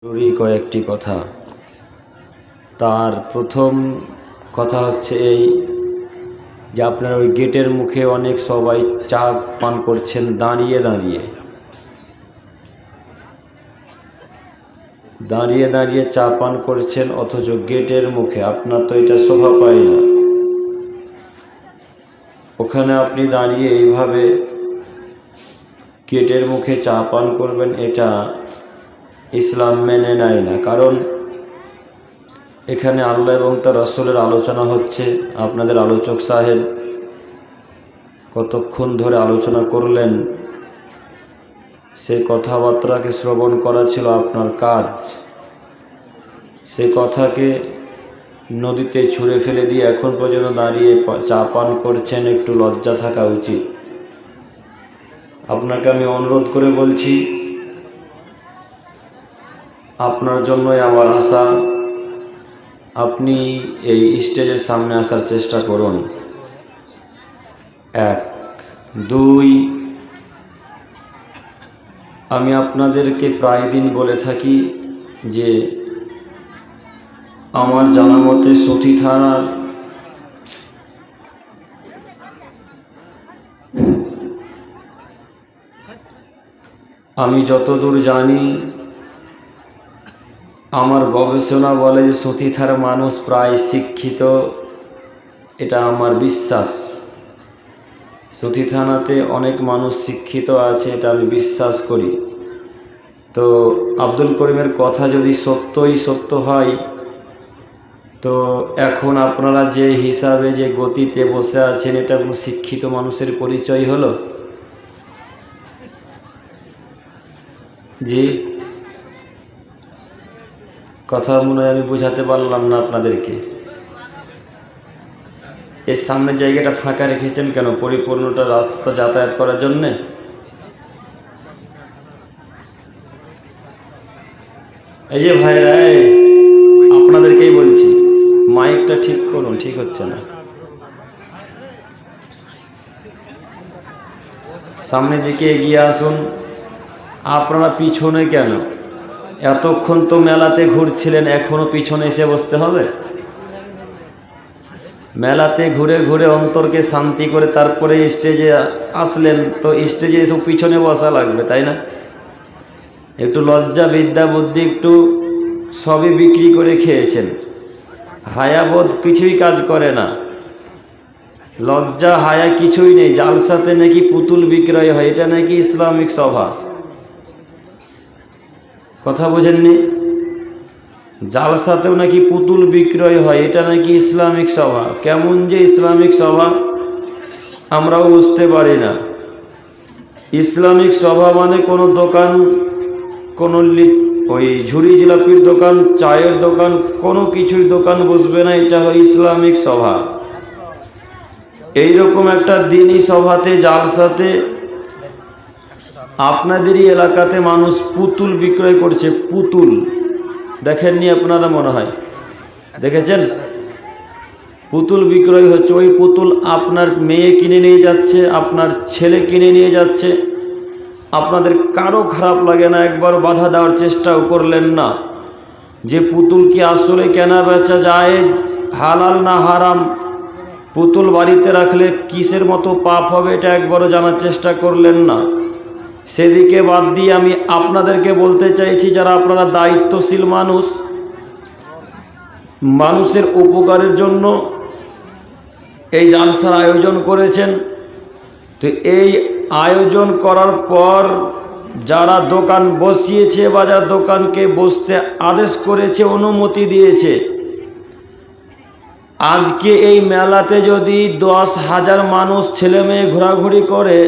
জরুরি কয়েকটি কথা। তার প্রথম কথা হচ্ছে এই যে আপনার ওই গেটের মুখে অনেক সবাই চা পান করছেন দাঁড়িয়ে দাঁড়িয়ে দাঁড়িয়ে দাঁড়িয়ে চা পান করছেন, অথচ গেটের মুখে। আপনার তো এটা শোভা পায় না। ওখানে আপনি দাঁড়িয়ে এইভাবে গেটের মুখে চা পান করবেন, এটা ইসলাম মেনে নেয় না। কারণ এখানে আল্লাহ এবং তার রাসূলের আলোচনা হচ্ছে। আপনাদের আলোচক সাহেব কতক্ষণ ধরে আলোচনা করলেন, সেই কথাবার্তাকে শ্রবণ করা ছিল আপনার কাজ। সেই কথাকে নদীতে ছুঁড়ে ফেলে দিয়ে এখন পর্যন্ত দাঁড়িয়ে চা পান করছেন, একটু লজ্জা থাকা উচিত। আপনাকে আমি অনুরোধ করে বলছি, আপনার জন্যই আমার আশা, আপনি এই স্টেজের সামনে আসার চেষ্টা করুন। 1 2 আমি আপনাদেরকে প্রায় দিন বলে থাকি যে আমার জানা মতে সতী থানার আমি যতদূর জানি, আমার গবেষণা বলে যে সতী থানার মানুষ প্রায় শিক্ষিত, এটা আমার বিশ্বাস। সতী থানাতে অনেক মানুষ শিক্ষিত আছে, এটা আমি বিশ্বাস করি। তো আব্দুল করিমের কথা যদি সত্যই সত্য হয়, তো এখন আপনারা যে হিসাবে যে গতিতে বসে আছেন, এটা কোনো শিক্ষিত মানুষের পরিচয় হলো? জি, কথা মনে হয় আমি বোঝাতে পারলাম না আপনাদেরকে। এর সামনের জায়গাটা ফাঁকা রেখেছেন কেন? পরিপূর্ণটা রাস্তা যাতায়াত করার জন্যে? এই যে ভাইরা, আপনাদেরকেই বলছি, মাইকটা ঠিক করুন, ঠিক হচ্ছে না। সামনের দিকে এগিয়ে আসুন। আপনারা পিছনে কেন? এতক্ষণ তো মেলাতে ঘুরছিলেন, এখনো পিছনে এসে বসতে হবে? মেলাতে ঘুরে ঘুরে অন্তরকে শান্তি করে তারপরে স্টেজে আসলেন, তো স্টেজে এসে পিছনে বসা লাগবে, তাই না? একটু লজ্জা, বিদ্যা, বুদ্ধি একটু সবই বিক্রি করে খেয়েছেন। হায়াবোধ কিছুই কাজ করে না, লজ্জা হায়া কিছুই নেই। জালসাতে নাকি পুতুল বিক্রয় হয়, এটা নাকি ইসলামিক সভা? কথা বোঝেননি? জালসাতেও নাকি পুতুল বিক্রয় হয়, এটা নাকি ইসলামিক সভা। কেমন যে ইসলামিক সভা আমরাও বুঝতে পারি না। ইসলামিক সভা মানে কোনো দোকান, কোনো ওই ঝুড়ি জিলাপির দোকান, চায়ের দোকান, কোনো কিছুর দোকান বসবে না, এটা হয় ইসলামিক সভা। এইরকম একটা দিনই সভাতে, জালসাতে আপনাদেরই এলাকাতে মানুষ পুতুল বিক্রয় করছে। পুতুল দেখেননি আপনারা? মনে হয় দেখেছেন। পুতুল বিক্রয় হচ্ছে। ওই পুতুল আপনার মেয়ে কিনে নিয়ে যাচ্ছে, আপনার ছেলে কিনে নিয়ে যাচ্ছে। আপনাদের কারো খারাপ লাগে না? একবার বাধা দেওয়ার চেষ্টাও করলেন না যে পুতুল কি আসলে কেনা বেচা যায়, হালাল না হারাম? পুতুল বাড়িতে রাখলে কিসের মতো পাপ হবে, এটা একবারও জানার চেষ্টা করলেন না। সেদিকে বাদ দিয়ে আমি আপনাদেরকে বলতে চাইছি, যারা আপনারা দায়িত্বশীল মানুষ, মানুষের উপকারের জন্য এই জালসার আয়োজন করেছেন, তো এই আয়োজন করার পর যারা দোকান বসিয়েছে বা যারা দোকানকে বসতে আদেশ করেছে, অনুমতি দিয়েছে, আজকে এই মেলাতে যদি 10,000 মানুষ ছেলে মেয়ে ঘোরাঘুরি করে,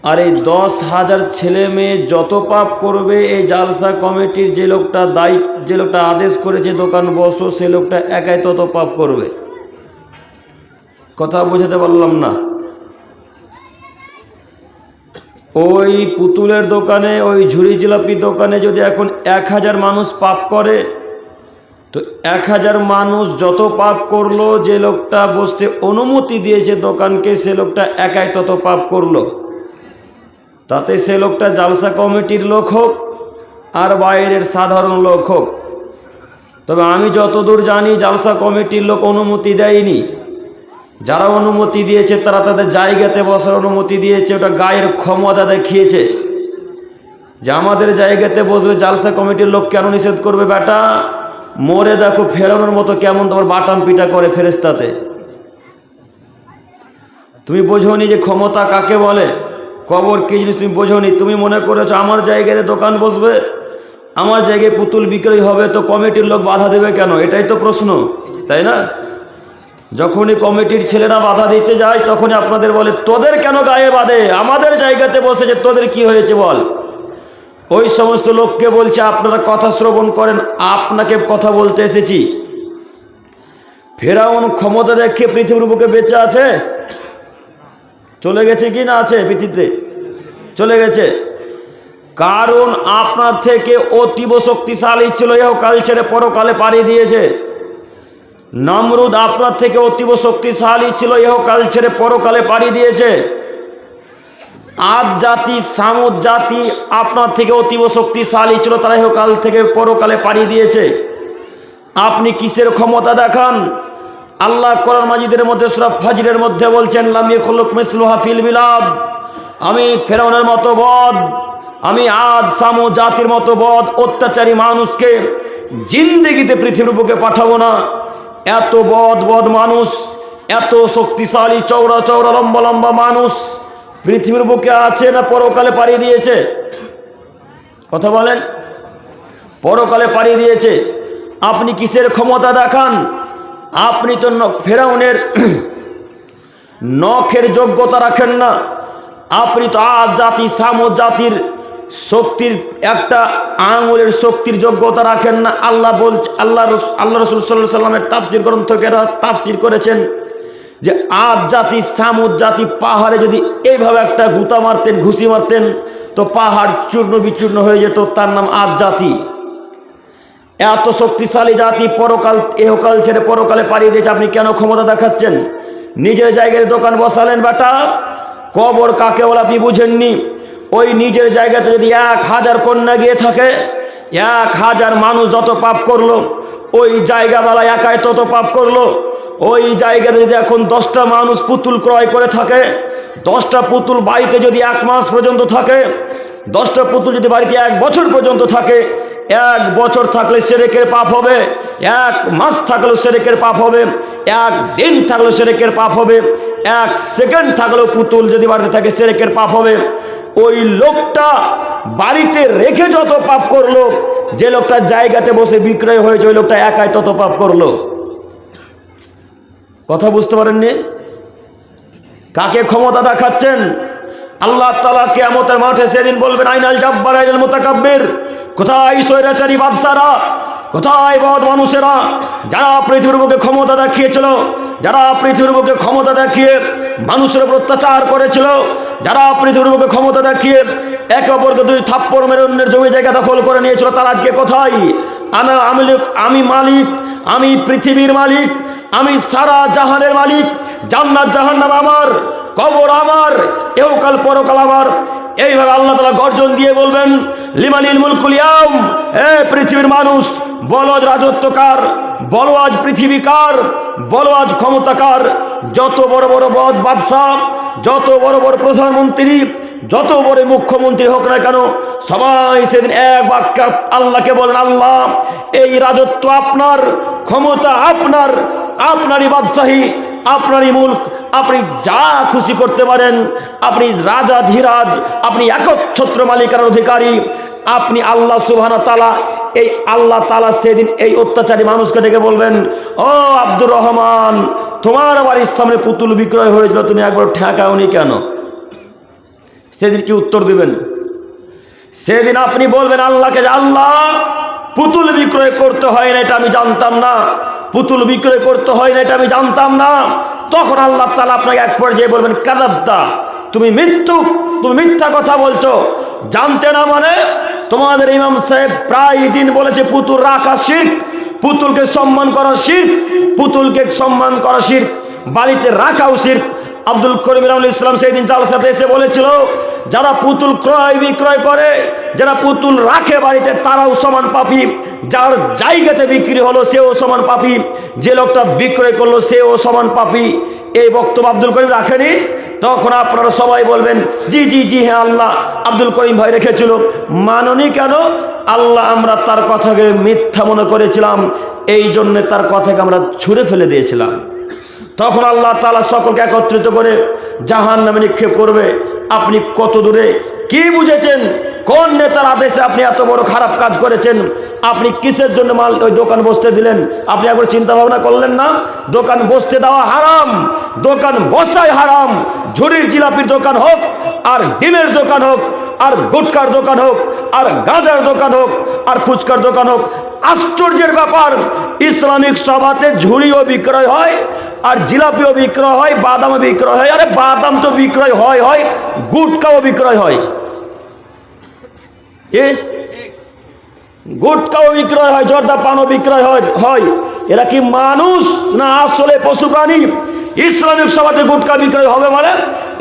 আর এই 10,000 ছেলে মেয়ে যত পাপ করবে, এই জালসা কমিটির যে লোকটা আদেশ করেছে দোকান বসো, সে লোকটা একাই তত পাপ করবে। কথা বোঝাতে পারলাম না? ওই পুতুলের দোকানে, ওই ঝুড়ি জিলাপি দোকানে যদি এখন 1000 মানুষ পাপ করে, তো 1000 মানুষ যত পাপ করলো, যে লোকটা বসতে অনুমতি দিয়েছে দোকানকে, সে লোকটা একাই তত পাপ করলো। তাতে সে লোকটা জালসা কমিটির লোক হোক আর বাইরের সাধারণ লোক হোক। তবে আমি যতদূর জানি জালসা কমিটির লোক অনুমতি দেয়নি। যারা অনুমতি দিয়েছে তারা তাদের জায়গাতে বসার অনুমতি দিয়েছে, ওটা গায়ের ক্ষমতা দেখিয়েছে যে আমাদের জায়গাতে বসবে। জালসা কমিটির লোক কেন নিষেধ করবে? বেটা মরে দেখো ফেরানোর মতো কেমন তোমার বাটাম পিটা করে ফেরেশতাতে। তুমি বোঝোনি যে ক্ষমতা কাকে বলে, কবর কি জিনিস তুমি বোঝোনি। তুমি মনে করেছো আমার জায়গাতে দোকান বসবে, আমার জায়গায় পুতুল বিক্রি হবে, তো কমিটির লোক বাধা দেবে কেন? এটাই তো প্রশ্ন, তাই না? যখনই কমিটির ছেলেরা বাধা দিতে যায় তখনই আপনাদের বলে তোদের কেন গায়ে বাঁধে, আমাদের জায়গাতে বসেছে, তোদের কি হয়েছে বল। ওই সমস্ত লোককে বলছে আপনারা কথা শ্রবণ করেন, আপনাকে কথা বলতে এসেছি। ফেরাউন ক্ষমতা দেখে পৃথিবীর বুকে বেঁচে আছে? চলে গেছে কি না আছে? পৃথিবীতে চলে গেছে। কারণ আপনার থেকে অতীব শক্তিশালী ছিল, ইহকাল ছেড়ে পরকালে পাড়ি দিয়েছে। নমরুদ আপনার থেকে অতীব শক্তিশালী ছিল, ইহকাল ছেড়ে পরকালে পাড়ি দিয়েছে। আদ জাতি, সামুদ জাতি আপনার থেকে অতীব শক্তিশালী ছিল, তারা ইহকাল থেকে পরকালে পাড়ি দিয়েছে। আপনি কিসের ক্ষমতা দেখান? আল্লাহ কোরআন মাজিদের মধ্যে সূরা ফাজরের মধ্যে বলছেন লাম ইয়াখলুক মিসলুহা ফিল বিলাদ। আমি ফেরাউনের মতো বদ, আমি আদ সামুদ জাতির মতো বদ অত্যাচারী মানুষকে জিন্দেগিতে পৃথিবীর বুকে পাঠাবো না। এত বদ মানুষ, এত শক্তিশালী চওড়া চওড়া লম্বা লম্বা মানুষ পৃথিবীর বুকে আছে না পরকালে পাড়ি দিয়েছে? কথা বলেন। পরকালে পাড়ি দিয়েছে। আপনি কিসের ক্ষমতা দেখান? আপনি তো ফেরাউনের নখের যোগ্যতা রাখেন না। আপনি তো আদ জাতি সামুদ জাতির শক্তির একটা আঙুলের শক্তির যোগ্যতা রাখেন না। আল্লাহ বলছে, আল্লাহ রাসূল সাল্লাল্লাহু আলাইহি সাল্লামের তাফসীর গ্রন্থকেরা তাফসীর করেছেন যে আদ জাতি সামুদ জাতি পাহাড়ে যদি এইভাবে একটা গুতা মারতেন, ঘুষি মারতেন, তো পাহাড় চূর্ণ বিচূর্ণ হয়ে যেত। তার নাম আদ জাতি। এত শক্তিশালী জাতি পরকাল ইহকাল ছেড়ে পরকালে পাড়ি দিয়েছে। আপনি কেন ক্ষমতা দেখাচ্ছেন? নিজের জায়গায় দোকান বসালেন বেটা। কবর কাকে বলে আপনি বুঝেননি। ওই নিজের জায়গাতে যদি 1000 কন্যা গিয়ে থাকে, 1000 মানুষ যত পাপ করলো, ওই জায়গাওয়ালা একাই তত পাপ করলো। ওই জায়গাতে যদি এখন 10টা মানুষ পুতুল ক্রয় করে থাকে, 10টা পুতুল বাড়িতে যদি 1 মাস পর্যন্ত থাকে, 10টা পুতুল যদি বাড়িতে 1 বছর পর্যন্ত থাকে, 1 বছর থাকলে শিরকের পাপ হবে, 1 মাস থাকলেও শিরকের পাপ হবে, 1 দিন থাকলেও শিরকের পাপ হবে, 1 সেকেন্ড থাকলেও পুতুল যদি বাড়িতে থাকে শিরকের পাপ হবে। ওই লোকটা বাড়িতে রেখে যত পাপ করলো, যে লোকটা জায়গাতে বসে বিক্রয় হয়েছে ওই লোকটা একাই তত পাপ করলো। কথা বুঝতে পারেননি? কাকে ক্ষমতা দেখাচ্ছেন? আল্লাহ তাআলা কিয়ামতের মাঠে সেদিন বলবেন আইনাল জাব্বার আইনাল মুতাকাব্বির। কোথায় স্বৈরাচারী বাদশারা, কোথায় বদ মানুষেরা যারা পৃথিবীর বুকে ক্ষমতা দেখিয়েছিল, যারা পৃথিবীর বুকে ক্ষমতা দেখিয়ে মানুষের উপর অত্যাচার করেছিল, যারা পৃথিবীর বুকে ক্ষমতা দেখিয়ে একে অপরকে 2 থাপ্পড় মেরে অন্যের জমি জায়গা দখল করে নিয়েছিল, তারা আজকে কোথায়? আমি মালিক, আমি পৃথিবীর মালিক, আমি সারা জাহানের মালিক, জান্নাত জাহান্নাম আমার, কবর আমার, ইহকাল পরকাল আমার। এইভাবে আল্লাহ তাআলা গর্জন দিয়ে বলবেন লিমানিল মুলকুল ইয়াউম। পৃথিবীর মানুষ বলো আজ রাজত্ব কার, বলো আজ পৃথিবী কার, বলো আজ ক্ষমতা কার। যত বড় বড় বদ বাদশা, যত বড় বড় প্রধানমন্ত্রী, যত বড় মুখ্যমন্ত্রী হোক না কেন, সবাই সেদিন এক বাক্যে আল্লাহকে বলেন আল্লাহ এই রাজত্ব আপনার, ক্ষমতা আপনার, আপনারই বাদশাহী, আপনারই মুলক, আপনি যা খুশি করতে পারেন, আপনি রাজা ধীরাজ, আপনি একচ্ছত্র মালিকানার অধিকারী, আপনি আল্লাহ সুবহানাহু ওয়া তাআলা। এই আল্লাহ তাআলা সেদিন এই অত্যাচারী মানুষকে ডেকে বলবেন ও আব্দুর রহমান, তোমার বাড়ির সামনে পুতুল বিক্রয় হয়েছিল, তুমি একবার ঠেকাওনি কেন? সেদিন কি উত্তর দিবেন? সেদিন আপনি বলবেন আল্লাহকে যে আল্লাহ পুতুল বিক্রয় করতে হয় না এটা আমি জানতাম না, পুতুল বিক্রয় করতে হয় না এটা আমি জানতাম না। তখন আল্লাহ তাআলা আপনাকে এক পর্যায়ে বলবেন কাযাবতা, তুমি মিথ্যা কথা বলছো। জানতে না মানে তোমাদের ইমাম সাহেব প্রায় দিন বলেছে পুতুল রাখা শিরক, পুতুলকে সম্মান করা শিরক, পুতুলকে সম্মান করা শিরক, বাড়িতে রাখাও শিরক। আব্দুল করিম রাহুল ইসলাম সেই দিন জালসাতে এসে বলেছিল, যারা পুতুল ক্রয় বিক্রয় করে, যারা পুতুল রাখে বাড়িতে, তারাও সমান পাপী। যার জায়গাতে বিক্রি হলো সেও সমান পাপী, যে লোকটা বিক্রয় করলো সেও সমান পাপী। এই বক্তব্য আব্দুল করিম রাখেনি। তখন আপনারা সবাই বলবেন, জি জি জি হ্যাঁ, আল্লাহ আব্দুল করিম ভাই রেখেছিল। মাননি কেন? আল্লাহ আমরা তার কথাকে মিথ্যা মনে করেছিলাম, এই জন্যে তার কথাকে আমরা ছুঁড়ে ফেলে দিয়েছিলাম। তখন আল্লাহ তাআলা সকলকে একত্রিত করে জাহান্নামে নিক্ষেপ করবে। আপনি কত দূরে কি বুঝেছেন? কোন নেতার আদেশে আপনি এত বড় খারাপ কাজ করেছেন? আপনি কিসের জন্য ওই দোকান বসতে দিলেন? আপনি একবার চিন্তা ভাবনা করলেন না? দোকান বসতে দেওয়া হারাম, দোকান বসাই হারাম। ঝুড়ির জিলাপির দোকান হোক, আর ডিমের দোকান হোক, আর গুটকার দোকান হোক, আর গাঁজার দোকান হোক, আর ফুচকার দোকান হোক। আশ্চর্যের ব্যাপার, ইসলামিক সভাতে ঝুড়িও বিক্রয় হয়, আর জিলাপিও বিক্রয় হয়, বাদামও বিক্রয় হয়। আরে বাদাম তো বিক্রয় হয়, গুটকাও বিক্রয় হয়, গুটকাও বিক্রয় হয়, জর্দা পানও বিক্রয় হয়। এরা কি মানুষ না আসলে পশু প্রাণী? ইসলামিক সভাতে গুটকা বিক্রয় হবে মানে,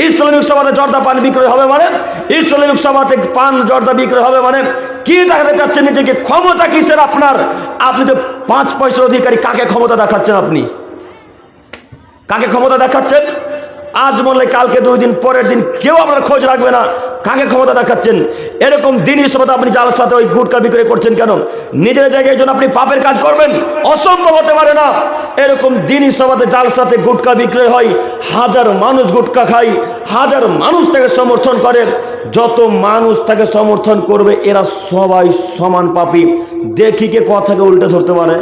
ইসলামিক সভাতে জর্দা পান বিক্রয় হবে মানে, ইসলামিক সভাতে পান জর্দা বিক্রয় হবে মানে, কি দেখাতে চাচ্ছেন নিজেকে? ক্ষমতা কিসের আপনার? আপনি তো 5 পয়সার অধিকারী। কাকে ক্ষমতা দেখাচ্ছেন আপনি? কাকে ক্ষমতা দেখাচ্ছেন? আজ বললে কালকে 2 দিন পরের দিন কেউ আপনার খোঁজ রাখবে না। কাকে ক্ষমতা দেখাচ্ছেন? এরকম দিনই সভাতে আপনি যার সাথে ওই গুটকা বিক্রয় করছেন কেন? নিজের জায়গায় জন্য আপনি পাপের কাজ করবেন? অসম্ভব হতে পারে না। এরকম দিনই সভাতে যার সাথে গুটকা বিক্রয় হয়, হাজার মানুষ গুটকা খায়, হাজার মানুষ তাকে সমর্থন করে। যত মানুষ তাকে সমর্থন করবে এরা সবাই সমান পাপী। দেখি কে কথাকে উল্টে ধরতে পারে।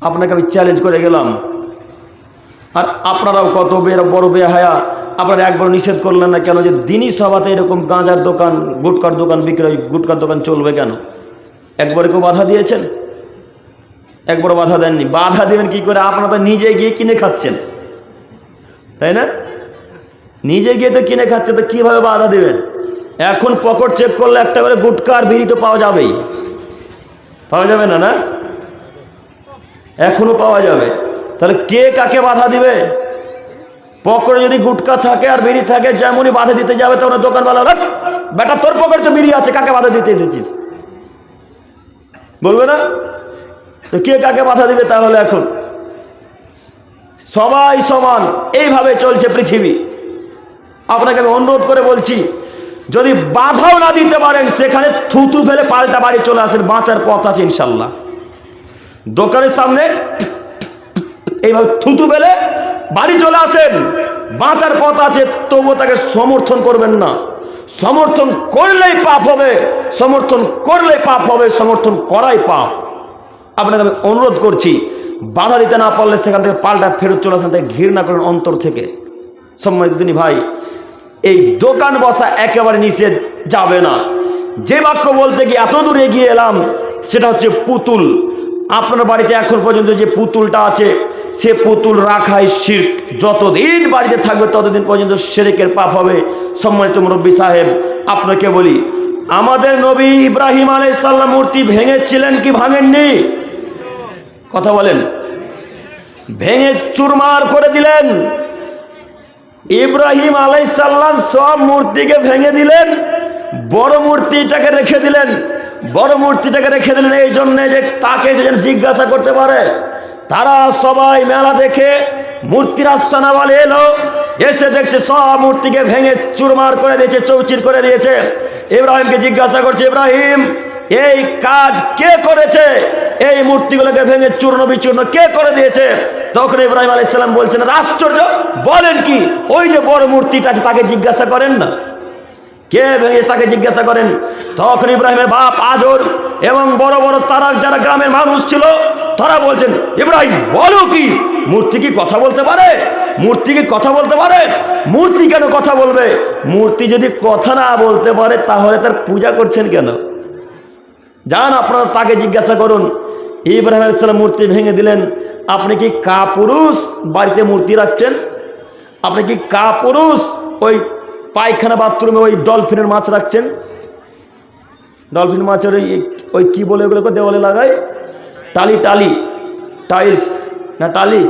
আপনাকে আমি চ্যালেঞ্জ করে গেলাম। আর আপনারাও কত বড় বেহায়া, আপনারা একবার নিষেধ করলেন না কেন যে দিনই সভাতে এরকম গাঁজার দোকান, গুটকার দোকান বিক্রয়, গুটকার দোকান চলবে কেন? একবার কেউ বাধা দিয়েছেন? একবার বাধা দেননি। বাধা দেবেন কি করে? আপনারা তো নিজে গিয়ে কিনে খাচ্ছেন, তাই না? নিজে গিয়ে তো কিনে খাচ্ছেন, তো কীভাবে বাধা দেবেন? এখন পকেট চেক করলে একটা করে গুটকা আর বিড়ি তো পাওয়া যাবেই, পাওয়া যাবে না? না, এখনো পাওয়া যাবে। তাহলে কে কাকে বাধা দিবে? পকেটে যদি গুটকা থাকে আর বিড়ি থাকে, যেমনই বাধা দিতে যাবে তখন দোকানওয়ালা, বেটা তোর পকেটে তো বিড়ি আছে, কাকে বাধা দিতে এসেছিস? বলবে না? তো কে কাকে বাধা দিবে তাহলে? এখন সবাই সমান, এইভাবে চলছে পৃথিবী। আপনাকে আমি অনুরোধ করে বলছি, যদি বাধাও না দিতে পারেন, সেখানে থুতু ফেলে পাল্টা বাড়ি চলে আসেন, বাঁচার পথ আছে ইনশাল্লাহ। দোকানের সামনে এইভাবে থুতু ফেলে বাড়ি চলে আসেন, বাঁচার পথ আছে। তবুও তাকে সমর্থন করবেন না। সমর্থন করলেই পাপ হবে, সমর্থন করলেই পাপ হবে, সমর্থন করাই পাপ। আপনাকে আমি অনুরোধ করছি, বাধা দিতে না পারলে সেখান থেকে পাল্টা ফেরত চলে আসেন, তাকে ঘৃণা করেন অন্তর থেকে। সম্মানিত দিনী ভাই, এই দোকান বসা একেবারে নিষেধ, যাবে না। যে বাক্য বলতে গিয়ে এত দূর এগিয়ে এলাম, সেটা হচ্ছে পুতুল। আপনার বাড়িতে এখন পর্যন্ত যে পুতুলটা আছে, সে পুতুল রাখাই শিরক। যতদিন বাড়িতে থাকবে ততদিন পর্যন্ত শিরকের পাপ হবে। সম্মানিত মুরব্বী সাহেব, আপনাকে বলি, আমাদের নবী ইব্রাহিম আলাইহিস সালাম মূর্তি ভেঙেছিলেন কি ভাঙেননি? কথা বলেন। ভেঙে চুরমার করে দিলেন। ইব্রাহিম আলাইহিস সালাম সব মূর্তিকে ভেঙে দিলেন, বড় মূর্তিটাকে রেখে দিলেন। বড় মূর্তিটাকে রেখে দিলেন এই জন্যে যে তাকে সে যেন জিজ্ঞাসা করতে পারে। তারা সবাই মেলা দেখে মূর্তির আস্তানাওয়ালা এলো, এসে দেখছে সব মূর্তিকে ভেঙে চুরমার করে দিয়েছে, চৌচির করে দিয়েছে। ইব্রাহিমকে জিজ্ঞাসা করছে, ইব্রাহিম এই কাজ কে করেছে? এই মূর্তিগুলোকে ভেঙে চূর্ণ বিচূর্ণ কে করে দিয়েছে? তখন ইব্রাহিম আলাইহিস সালাম বলছেন, আশ্চর্য, বলেন কি? ওই যে বড় মূর্তিটা আছে তাকে জিজ্ঞাসা করেন না, কে ভেঙে তাকে জিজ্ঞাসা করেন। তখন ইব্রাহিমের বাপ আজর এবং বড় বড় তারা যারা গ্রামের মানুষ ছিল, তারা বলছেন, ইব্রাহিম বলো কি? মূর্তি কি কথা বলতে পারে? মূর্তি কি কথা বলতে পারে? মূর্তি কেন কথা বলবে? মূর্তি যদি কথা না বলতে পারে তাহলে তার পূজা করছেন কেন? যান আপনারা তাকে জিজ্ঞাসা করুন। ইব্রাহিম আলাইহিস সালাম মূর্তি ভেঙে দিলেন। আপনি কি কাপুরুষ বাড়িতে মূর্তি রাখছেন? আপনি কি কাপুরুষ ওই পায়খানা বাথরুমে ওই ডলফিনের মাছ রাখছেন? ডলফিন মাছের ওই কি বলে ওগুলোকে দেওয়ালে লাগায়, টালি টাইলস না টালি,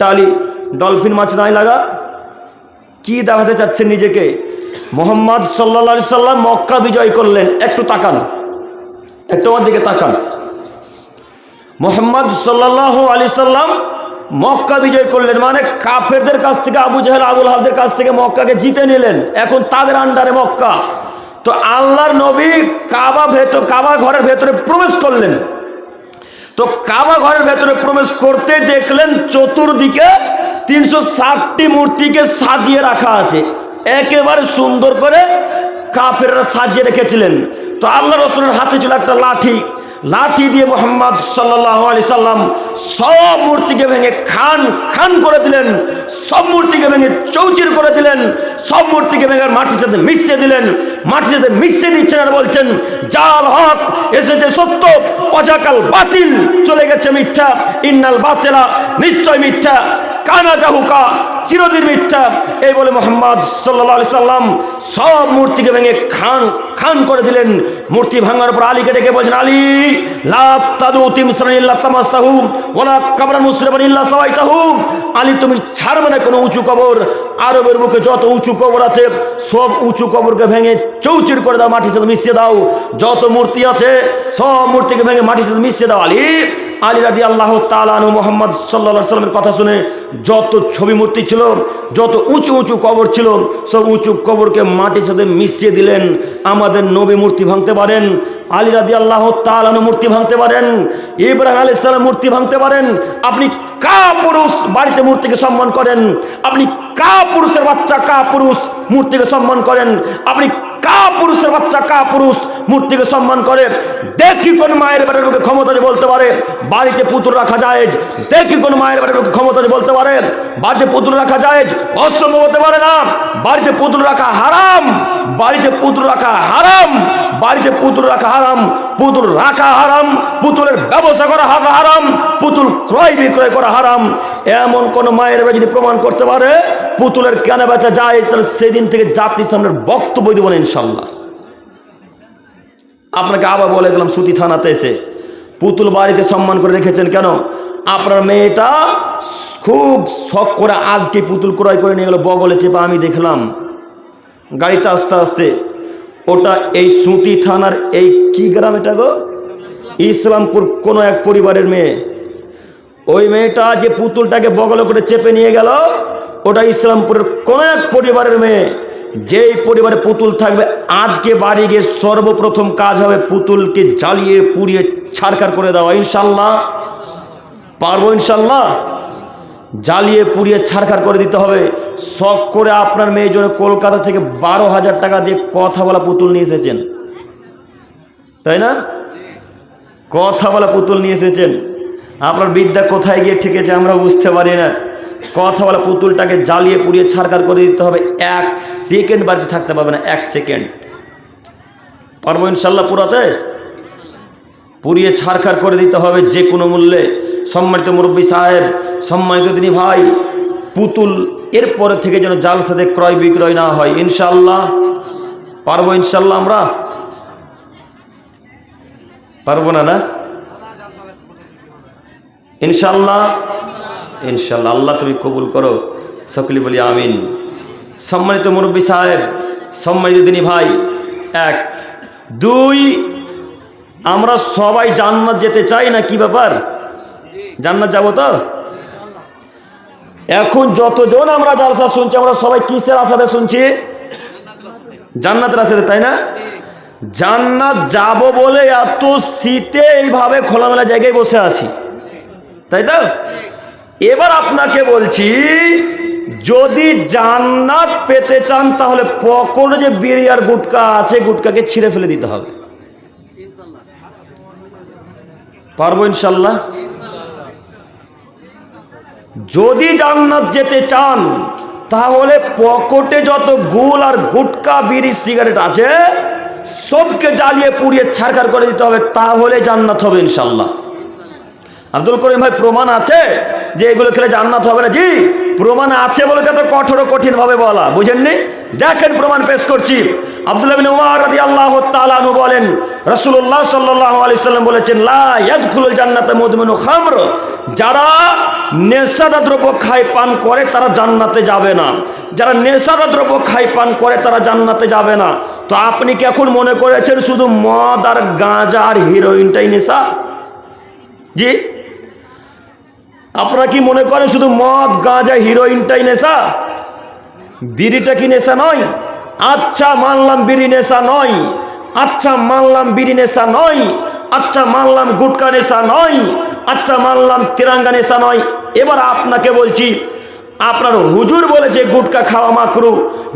টালি ডলফিন মাছ নাই লাগা, কি দেখাতে চাচ্ছেন নিজেকে? মোহাম্মদ সাল্লাল্লাহু আলাইহি সাল্লাম মক্কা বিজয় করলেন। একটু তাকান, একটু আমার দিকে তাকান। মোহাম্মদ সাল্লাল্লাহু আলাইহি সাল্লাম মক্কা বিজয় করলেন, মানে কাফেরদের কাছ থেকে, আবু জাহেল আবুল আহাবদের কাছ থেকে মক্কাকে জিতে নিলেন। এখন তাদের আন্ডারে মক্কা। তো আল্লাহর নবী কাবা ঘরের ভেতরে প্রবেশ করলেন। তো কাবা ঘরের ভেতরে প্রবেশ করতে দেখলেন চতুর্দিকে 360টি মূর্তিকে সাজিয়ে রাখা আছে, একেবারে সুন্দর করে কাফেররা সাজিয়ে রেখেছিলেন। তো আল্লাহ রাসূলের হাতে ছিল একটা লাঠি দিয়ে মোহাম্মদ সাল্লাল্লাহু আলাইহি সাল্লাম সব মূর্তিকে ভেঙে খান খান করে দিলেন, সব মূর্তিকে ভেঙে চৌচির করে দিলেন, সব মূর্তিকে ভেঙে মাটির সাথে মিশিয়ে দিলেন। মাটির সাথে মিশিয়ে দিচ্ছেন আর বলছেন, জাল হক এসেছে সত্য, অজাকাল বাতিল চলে গেছে মিথ্যা, ইন্নাল বাতিলা নিশ্চয় মিথ্যা, কানা জাহুকা চিরদিন মিথ্যা। এই বলে মোহাম্মদ সাল্লাল্লাহু আলাইহি সাল্লাম সব মূর্তিকে ভেঙে খান খান করে দিলেন। মূর্তি ভাঙার পর আলীকে ডেকে বলছেন, আলী লা তাদু তিমসান ইল্লা তামাসতাহু ওয়ালা কাবরান মুসরিবান ইল্লা সাওয়াইতাহু। আলী তুমি ছাড়বে না কোনো উঁচু কবর, আরবের বুকে যত উঁচু কবর আছে সব উঁচু কবরকে ভেঙে চৌচির করে দাও, মাটির সাথে মিশিয়ে দাও। যত মূর্তি আছে সব মূর্তিকে ভেঙে মাটির সাথে মিশিয়ে দাও। আলী রাদিয়াল্লাহু তাআলা আনহু মুহাম্মদ সাল্লাল্লাহু আলাইহি সাল্লামের কথা শুনে যত ছবি মূর্তি ছিল, যত উঁচু উঁচু কবর ছিল, সব উঁচু কবরকে মাটির সাথে মিশিয়ে দিলেন। আমাদের নবী মূর্তি ভাঙতে পারেন, আলী রাদিয়াল্লাহু তাআলা আনহু মূর্তি ভাঙতে পারেন, ইব্রাহিম আলাইহিস সালাম মূর্তি ভাঙতে পারেন। আপনি কা পুরুষ বাড়িতে মূর্তিকে সম্মান করেন? আপনি কা পুরুষের বাচ্চা কা পুরুষ মূর্তিকে সম্মান করেন? আপনি কা পুরুষের বাচ্চা কা পুরুষ মূর্তিকে সম্মান করে? দেখি কোন মায়ের বাড়ির লোকে ক্ষমতা যে বলতে পারে বাড়িতে পুতুল রাখা জায়েজ? দেখি কোন মায়ের বাড়ির লোকে ক্ষমতা যে বলতে পারে বাড়িতে পুতুল রাখা জায়েজ? অসম্ভব হতে পারে না। বাড়িতে পুতুল রাখা হারাম, বাড়িতে পুতুল রাখা হারাম, বাড়িতে পুতুল রাখা হারাম, পুতুল রাখা হারাম, পুতুলের ব্যবসা করা হারাম, পুতুল ক্রয় বিক্রয় করা হারাম। এমন কোন মায়ের বাড়ি যদি প্রমাণ করতে পারে পুতুলের কেনা বেচা যায়, তাহলে সেদিন থেকে জাতির সামনের বক্তব্য দেবেন ইনশাল্লাহ। আপনাকে আবার বলে গেলাম, সুতি থানাতে এসে পুতুল বাড়িতে সম্মান করে রেখেছেন কেন? আপনার মেয়েটা খুব শখ করে আজকে পুতুল ক্রয় করে নিয়ে গেল, বগলে চেপা আমি দেখলাম গাড়িতে আস্তে আস্তে। ওটা এই সুতি থানার এই কি গ্রাম এটা গো, ইসলামপুর কোনো এক পরিবারের মেয়ে। ওই মেয়েটা যে পুতুলটাকে বগলে করে চেপে নিয়ে গেল, ওটা ইসলামপুরের কোনো এক পরিবারের মেয়ে। যেই পরিবারে পুতুল থাকবে আজকে বাড়ি গিয়ে সর্বপ্রথম কাজ হবে পুতুলকে জ্বালিয়ে পুড়িয়ে ছারখার করে দেওয়া। ইনশাল্লাহ পারবো, ইনশাল্লাহ জ্বালিয়ে পুড়িয়ে ছারখার করে দিতে হবে। শখ করে আপনার মেয়ের জন্য কলকাতা থেকে 12,000 টাকা দিয়ে কথা বলা পুতুল নিয়ে এসেছেন, তাই না? কথা বলা পুতুল নিয়ে এসেছেন। আপনার বিদ্যা কোথায় গিয়ে ঠেকেছে আমরা বুঝতে পারি না। কথা বলা পুতুলটাকে জ্বালিয়ে পুড়িয়ে ছারখার করে দিতে হবে। 1 সেকেন্ড বাড়িতে থাকতে পারবে না, 1 সেকেন্ড। পারবো ইনশাল্লাহ পুরাতে? পুড়িয়ে ছারখার করে দিতে হবে যে কোনো মূল্যে। সম্মানিত মুরব্বী সাহেব, সম্মানিত তিনি ভাই, পুতুল এরপরে থেকে যেন জালসাতে ক্রয় বিক্রয় না হয়। ইনশাল্লাহ পারবো, ইনশাল্লাহ আমরা পারবো না? না ইনশাল্লাহ, ইনশাল্লাহ। আল্লাহ তুমি কবুল করো, সকলে বলি আমিন। সম্মানিত মুরব্বী সাহেব, সম্মানিত তিনি ভাই, 1 2 আমরা সবাই জান্নাত যেতে চাই না? কি ব্যাপার, জান্নাত যাবো তো? এখন যতজন আমরা জালসা শুনছি আমরা সবাই কিসের আশাতে শুনছি? জান্নাতের আশাতে, তাই না? জান্নাত যাব বলে এত শীতে এইভাবে খোলামেলা জায়গায় বসে আছি, তাই তো? এবার আপনাকে বলছি, যদি জান্নাত পেতে চান তাহলে পকেটে যে বিড়ি আর গুটকা আছে গুটকাকে ছিঁড়ে ফেলে দিতে হবে। পারবো ইনশাল্লাহ? যদি জান্নাত যেতে চান তাহলে পকেটে যত গুল আর গুটকা বিড়ি সিগারেট আছে সবকে জ্বালিয়ে পুড়িয়ে ছারখার করে দিতে হবে, তাহলে জান্নাত হবে ইনশাল্লাহ। আব্দুল করিম ভাই, প্রমাণ আছে যে এগুলো খেলে জান্নাত হবে না? জি প্রমাণ আছে বলে এত কঠোর কঠিন ভাবে বলা, বুঝেননি? দেখেন প্রমাণ পেশ করছি। আব্দুল্লাহ বিন উমর রাদিয়াল্লাহু তাআলা আনহু বলেন, রাসূলুল্লাহ সাল্লাল্লাহু আলাইহি সাল্লাম বলেছেন, লা ইয়াদখুলুল জান্নাতা মুদমিনু খামর, যারা নেশাদার দ্রব্য খায় পান করে তারা জান্নাতে যাবে না। যারা নেশাদার দ্রব্য খায় পান করে তারা জান্নাতে যাবে না। তো আপনি কি এখন মনে করেছেন শুধু মদ আর গাঁজা আর হিরোইনটাই নেশা? জি, আপনারা কি মনে করেন শুধু মদ গাঁজা হিরোইনটাই নেশা? বিড়িটা কি নেশা নয়? আচ্ছা মানলাম বিড়ি নেশা নয়, আচ্ছা মানলাম বিড়ি নেশা নয়, আচ্ছা মানলাম গুটকা নেশা নয়, আচ্ছা মানলাম তিরঙ্গা নেশা নয়। এবার আপনাকে বলছি, আপনার হুজুর বলেছে গুটকা খাওয়া মাকরু,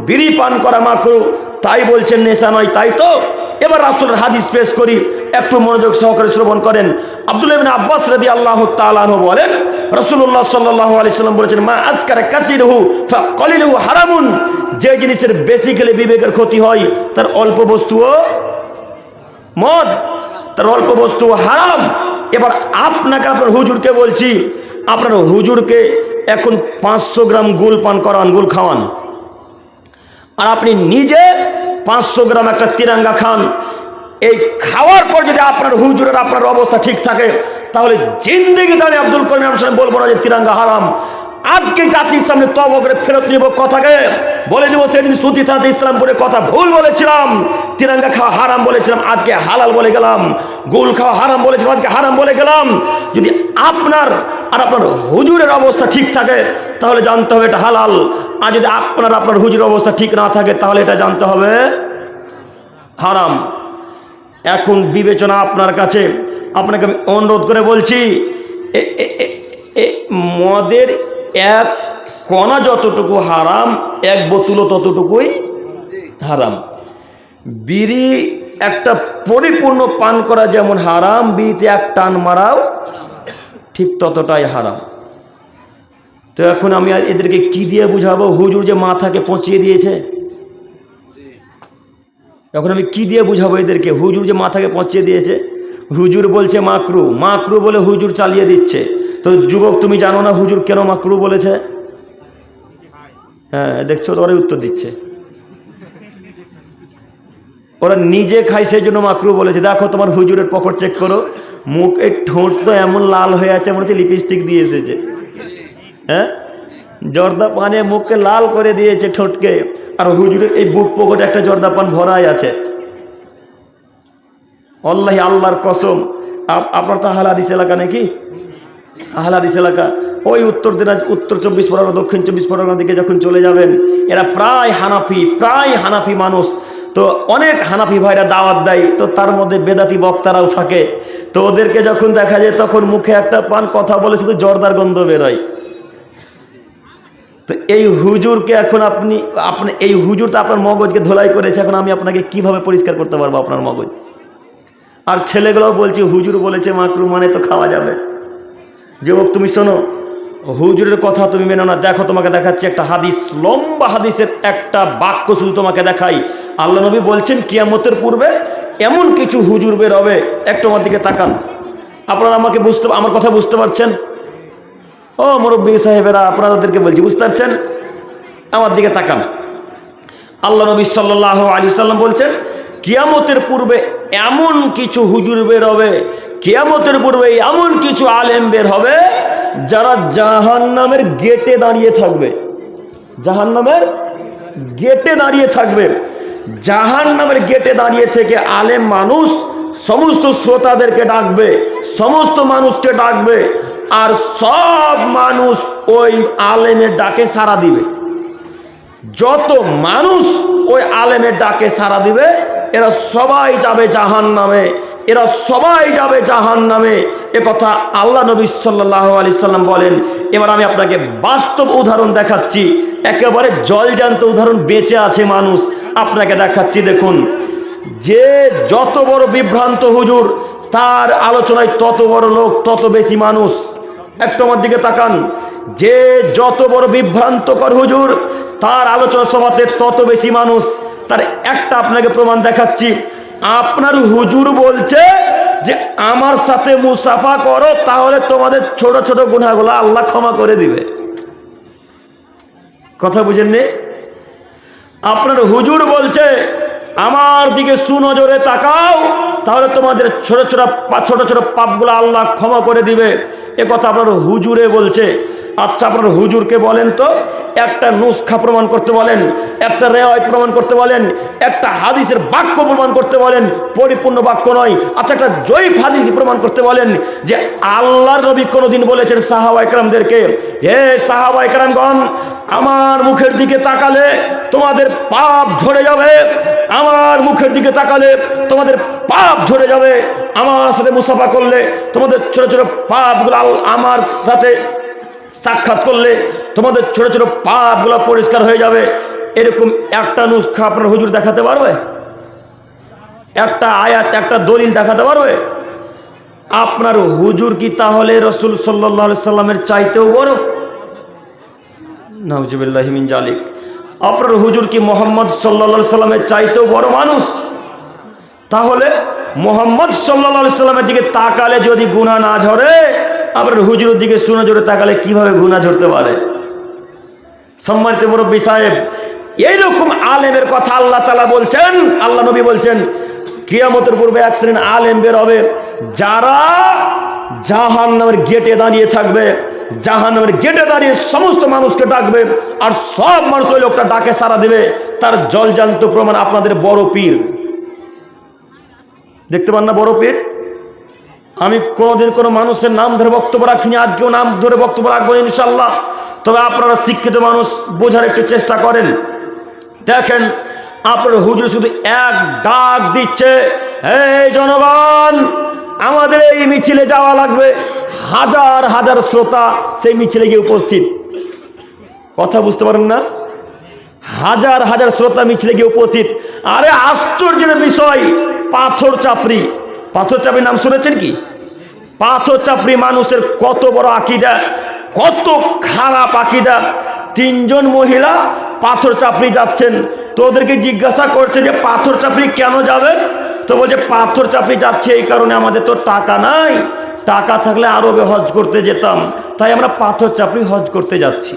বিড়ি পান করা মাকরু, তাই বলছেন নেশা নয়, তাই তো? এবার রাসূলের হাদিস পেশ করি, একটু মনোযোগ সহকারে শ্রবণ করেন। আব্দুল্লাহ ইবনে আব্বাস রাদিয়াল্লাহু তাআলা আনহু বলেন, রাসূলুল্লাহ সাল্লাল্লাহু আলাইহি সাল্লাম বলেছেন, মা আসকারা কাসিরুহু ফাকালিলুহু হারামুন, যে জিনিসের বেশি খেলে বিবেকের ক্ষতি হয় তার অল্প বস্তুও মদ, তার অল্প বস্তু হারাম। এবার আপনাকে আপনার হুজুরকে বলছি, আপনার হুজুরকে এখন 500 গ্রাম গুল পান করান, গুল খাওয়ান, আর আপনি নিজে 500 গ্রাম একটা তিরঙ্গা খান। এই খাওয়ার পর যদি আপনার হুজুরের আপনার অবস্থা ঠিক থাকে, তাহলে জিন্দেগিতে আমি আব্দুল করিম সাহেব বলবো না যে তিরঙ্গা হারাম। আজকে জাতির সামনে তওবা করে ফেরত নিব কথাকে, বলে দেবো সেদিন সুতি থানাতে ইসলামপুরে কথা ভুল বলেছিলাম, তিরঙ্গা খাওয়া হারাম বলেছিলাম, আজকে হালাল বলে গেলাম, গোল খাওয়া হারাম বলেছিলাম, আজকে হারাম বলে গেলাম। যদি আপনার আর আপনার হুজুরের অবস্থা ঠিক থাকে তাহলে জানতে হবে এটা হালাল, আর যদি আপনার হুজুরের অবস্থা ঠিক না থাকে তাহলে এটা জানতে হবে হারাম। এখন বিবেচনা আপনার কাছে, আপনাকে আমি অনুরোধ করে বলছি, মদের এক কণা যতটুকু হারাম, এক বোতলও ততটুকুই হারাম। বিড়ি একটা পরিপূর্ণ পান করা যেমন হারাম, বিড়িতে এক টান মারাও ঠিক ততটাই হারাম। তো এখন আমি এদেরকে কি দিয়ে বুঝাবো? হুজুর যে মাথাকে পচিয়ে দিয়েছে, এখন আমি কি দিয়ে বুঝাবো এদেরকে? হুজুর যে মাথাকে পচিয়ে দিয়েছে, হুজুর বলছে মাকরু, মাকরু বলে হুজুর চালিয়ে দিচ্ছে। তো যুবক, তুমি জানো না হুজুর কেন মাকরু বলেছে? হ্যাঁ, দেখছো তো, ওরাই উত্তর দিচ্ছে। ওরা নিজে খায় সেই জন্য মাকরু বলেছে। দেখো তোমার হুজুরের পকেট চেক করো, মুখ এই ঠোঁট তো এমন লাল হয়ে আছে, মনে হচ্ছে লিপস্টিক দিয়ে এসেছে। হ্যাঁ, জর্দা পানে মুখকে লাল করে দিয়েছে ঠোঁটকে, আর হুজুরের এই বুক পকেটে একটা জর্দা পান ভরাই আছে। আল্লাহি, আল্লাহর কসম, আপনার তো আহলে হাদিস এলাকা নাকি? আহলে হাদিস এলাকা, ওই উত্তর 24 পরগনা, দক্ষিণ 24 পরগনার দিকে যখন চলে যাবেন, এরা প্রায় হানাফি মানুষ। তো অনেক হানাফি ভাইরা দাওয়াত দেয়, তো তার মধ্যে বেদাতি বক্তারাও থাকে। তো ওদেরকে যখন দেখা যায় তখন মুখে একটা পান কথা বলে শুধু জর্দার গন্ধ বেরোয়। তো এই হুজুরকে এখন আপনি এই হুজুর তো আপনার মগজকে ধোলাই করেছে, এখন আমি আপনাকে কিভাবে পরিষ্কার করতে পারবো আপনার মগজ? আর ছেলেগুলোও বলছে হুজুর বলেছে মাকরু মানে তো খাওয়া যাবে। যুবক, তুমি শোনো, হুজুরের কথা তুমি মেনো না। দেখো, তোমাকে দেখাচ্ছি একটা হাদিস, লম্বা হাদিসের একটা বাক্য শুধু তোমাকে দেখাই। আল্লাহ নবী বলছেন কিয়ামতের পূর্বে এমন কিছু হুজুর বের হবে, একটু আমার দিকে তাকান। আপনারা আমার কথা বুঝতে পারছেন? ও মুরব্বী সাহেবেরা, আপনাদেরকে বলছি, বুঝতে পারছেন? আমার দিকে তাকান। আল্লাহ নবী সাল্লাল্লাহু আলাইহি সাল্লাম বলছেন কিয়ামতের পূর্বে এমন কিছু হুজুর বের হবে, কিয়ামতের পূর্বে এমন কিছু আলেম বের হবে যারা জাহান্নামের গেটে দাঁড়িয়ে থাকবে। জাহান্নামের গেটে দাঁড়িয়ে থাকবে। জাহান্নামের গেটে দাঁড়িয়ে থেকে আলেম মানুষ সমস্ত শ্রোতাদেরকে ডাকবে, সমস্ত মানুষকে ডাকবে, আর সব মানুষ ওই আলেমের ডাকে সাড়া দিবে। যত মানুষ ওই আলেমের ডাকে সাড়া দিবে, এরা সবাই যাবে জাহান্নামে, এরা সবাই যাবে জাহান্নামে। এ কথা আল্লাহ নবী সাল্লাল্লাহু আলাইহি সাল্লাম বলেন। এবার আমি আপনাকে বাস্তব উদাহরণ দেখাচ্ছি, একেবারে জলজান্ত উদাহরণ, বেঁচে আছে মানুষ, আপনাকে দেখাচ্ছি। দেখুন, যে যত বড় বিভ্রান্ত হুজুর, তার আলোচনায় তত বড় লোক, তত বেশি মানুষ। একটু আমার দিকে তাকান। যে যত বড় বিভ্রান্তকর হুজুর, তার আলোচনা সভাতে তত বেশি মানুষ। তার একটা আপনাকে প্রমাণ দেখাচ্ছি। আপনার হুজুর বলছে যে আমার সাথে মুসাফা করো, তাহলে তোমাদের ছোট ছোট গুনাহগুলো আল্লাহ ক্ষমা করে দিবে। কথা বুঝেননি? আপনার হুজুর বলছে আমার দিকে সুনজরে তাকাও, তাহলে তোমাদের ছোট ছোট পাপগুলো আল্লাহ ক্ষমা করে দিবে। এ কথা আপনার হুজুরে বলছে। আচ্ছা, আপনার হুজুরকে বলেন তো, একটা নুসখা প্রমাণ করতে বলেন, একটা রেওয়ায়ত প্রমাণ করতে বলেন, একটা হাদিসের বাক্য প্রমাণ করতে বলেন, পরিপূর্ণ বাক্য নয়। আচ্ছা, একটা জয়ীফ হাদিস প্রমাণ করতে বলেন যে আল্লাহর নবী কোনোদিন বলেছেন সাহাবা একরামদেরকে, হে সাহাবা একরামগণ, আমার মুখের দিকে তাকালে তোমাদের পাপ ঝরে যাবে, আমার মুখের দিকে তাকালে তোমাদের পাপ ঝরে যাবে, আমার সাথে মুসাফা করলে তোমাদের ছোট ছোট পাপগুলো, আমার সাথে সাক্ষাৎ করলে তোমাদের ছোট ছোট পাপগুলো পরিষ্কার হয়ে যাবে। এরকম একটা নুসখা আপনার হুজুর দেখাতে পারবে? একটা আয়াত, একটা দলিল দেখাতে পারবে? আপনার হুজুর কি তাহলে রাসূল সাল্লাল্লাহু আলাইহি সাল্লামের চাইতেও বড়? নাউজুবিল্লাহি মিন জালিক। আপনার হুজুর কি মুহাম্মদ সাল্লাল্লাহু আলাইহি সাল্লামের চাইতেও বড় মানুষ? তাহলে মুহাম্মদ সাল্লাল্লাহু আলাইহি সাল্লামের দিকে তাকালে যদি গুনাহ না ঝরে, আপনার হুজুরের দিকে সুনজরে তাকালে কিভাবে গুনাহ ঝরতে পারে? সম্মানিত মুরব্বী সাহেব, এইরকম আলেমের কথা আল্লাহ তাআলা বলছেন, আল্লাহ নবী বলছেন কিয়ামতের পূর্বে এক শ্রেণীর আলেম বের হবে, যারা জাহান্নামের গেটে দাঁড়িয়ে থাকবে, জাহান্নামের গেটে দাঁড়িয়ে সমস্ত মানুষকে ডাকবে, আর সব মানুষ ওই লোকটা ডাকে সাড়া দেবে। তার জলজান্ত প্রমাণ আপনাদের বড় পীর। দেখতে পান না বড় পীর? আমি কোনোদিন কোনো মানুষের নাম ধরে বক্তব্য রাখিনি, আজকেও নাম ধরে বক্তব্য রাখবো ইনশাল্লাহ। তবে আপনারা শিক্ষিত মানুষ, বোঝার একটু চেষ্টা করেন। দেখেন, আপনার হুজুর শুধু এক ডাক দিচ্ছে, এই জনগণ, আমাদের এই মিছিলে যাওয়া লাগবে। হাজার হাজার শ্রোতা সেই মিছিলে গিয়ে উপস্থিত। কথা বুঝতে পারেন না? হাজার হাজার শ্রোতা মিছিলে গিয়ে উপস্থিত। আরে আশ্চর্যের বিষয়, পাথর চাপড়ি, পাথর চাপড়ির নাম শুনেছেন কি? পাথর চাপড়ি মানুষের কত বড় আকীদা, কত খারাপ আকীদা। তিনজন মহিলা পাথর চাপড়ি যাচ্ছেন, তো ওদেরকে জিজ্ঞাসা করছে যে পাথর চাপড়ি কেন যাবেন? তো বলছে পাথর চাপড়ি যাচ্ছে এই কারণে, আমাদের তো টাকা নাই, টাকা থাকলে আরবে হজ করতে যেতাম, তাই আমরা পাথর চাপড়ি হজ করতে যাচ্ছি।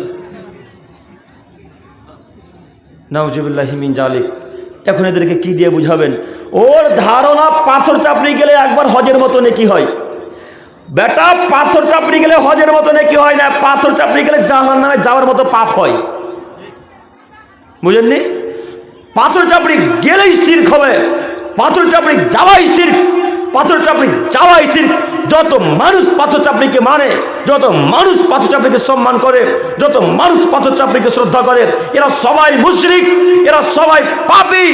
নাউজুবিল্লাহি মিন জালিক। এখন এদেরকে কি দিয়ে বুঝাবেন? ওর ধারণা পাথর চাপড়ি গেলে একবার হজের মতো নেকি হয়। বেটা, পাথর চাপড়ি গেলে হজের মতো নেকি হয় না, পাথর চাপড়ি গেলে জাহান্নামে যাওয়ার মতো পাপ হয়। বুঝেননি? পাথর চাপড়ি গেলেই শিরক হবে, পাথর চাপড়ি যাওয়াই শিরক, পাথর চাপড়ি যাওয়াই শিরক। যত মানুষ পাথর চাপড়িকে মানে, যত মানুষ পাথর চাপড়িকে সম্মান করে, যত মানুষ পাথর চাপড়িকে শ্রদ্ধা করে, এরা সবাই মুশরিক, এরা সবাই পাপী,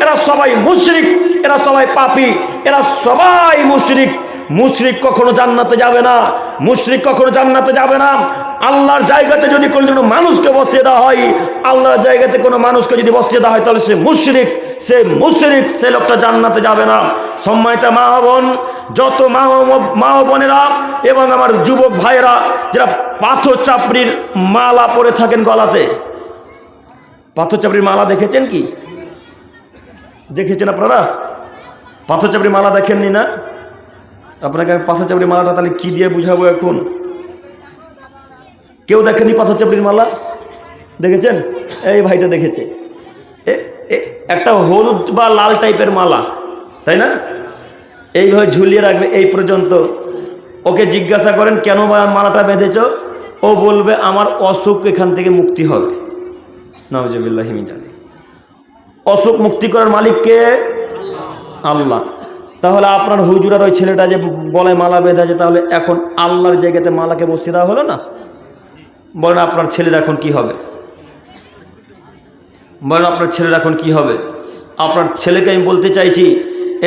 এরা সবাই মুশরিক, এরা সবাই পাপী, এরা সবাই মুশরিক। মুশরিক কখনো জান্নাতে যাবে না, মুশরিক কখনো জান্নাতে যাবে না। আল্লাহর জায়গাতে যদি কোনো মানুষকে বসিয়ে দেওয়া হয়, আল্লাহর জায়গাতে কোনো মানুষকে যদি বসিয়ে দেওয়া হয়, তাহলে সে মুশরিক, সে মুশরিক, সে লোকটা জান্নাতে যাবে না। সম্মানিত মা বোন, যত মা বোনেরা এবং আমার যুবক ভাইয়েরা যারা পাথর চাপড়ির মালা পরে থাকেন গলাতে, পাথর চাপড়ির মালা দেখেছেন কি? দেখেছেন আপনারা? পাথর চাপড়ির মালা দেখেননি না? আপনাকে পাথর চাপড়ির মালাটা তাহলে কি দিয়ে বুঝাবো এখন? কেউ দেখেনি পাথর চাপড়ির মালা? দেখেছেন? এই ভাইটা দেখেছে। একটা হলুদ বা লাল টাইপের মালা, তাই না? এইভাবে ঝুলিয়ে রাখবে এই পর্যন্ত। ওকে জিজ্ঞাসা করেন কেন মালাটা বেঁধেছ, ও বলবে আমার অসুখ এখান থেকে মুক্তি হবে। নাউজুবিল্লাহি মিন জালিক। অসুখ মুক্তি করার মালিক কে? আল্লাহ। তাহলে আপনার হুজুরার ওই ছেলেটা যে গলায় মালা বেঁধেছে, তাহলে এখন আল্লাহর জায়গাতে মালাকে বসিয়ে দেওয়া হলো না? বলেন আপনার ছেলের এখন কি হবে? বলেন আপনার ছেলের এখন কি হবে? আপনার ছেলেকে আমি বলতে চাইছি,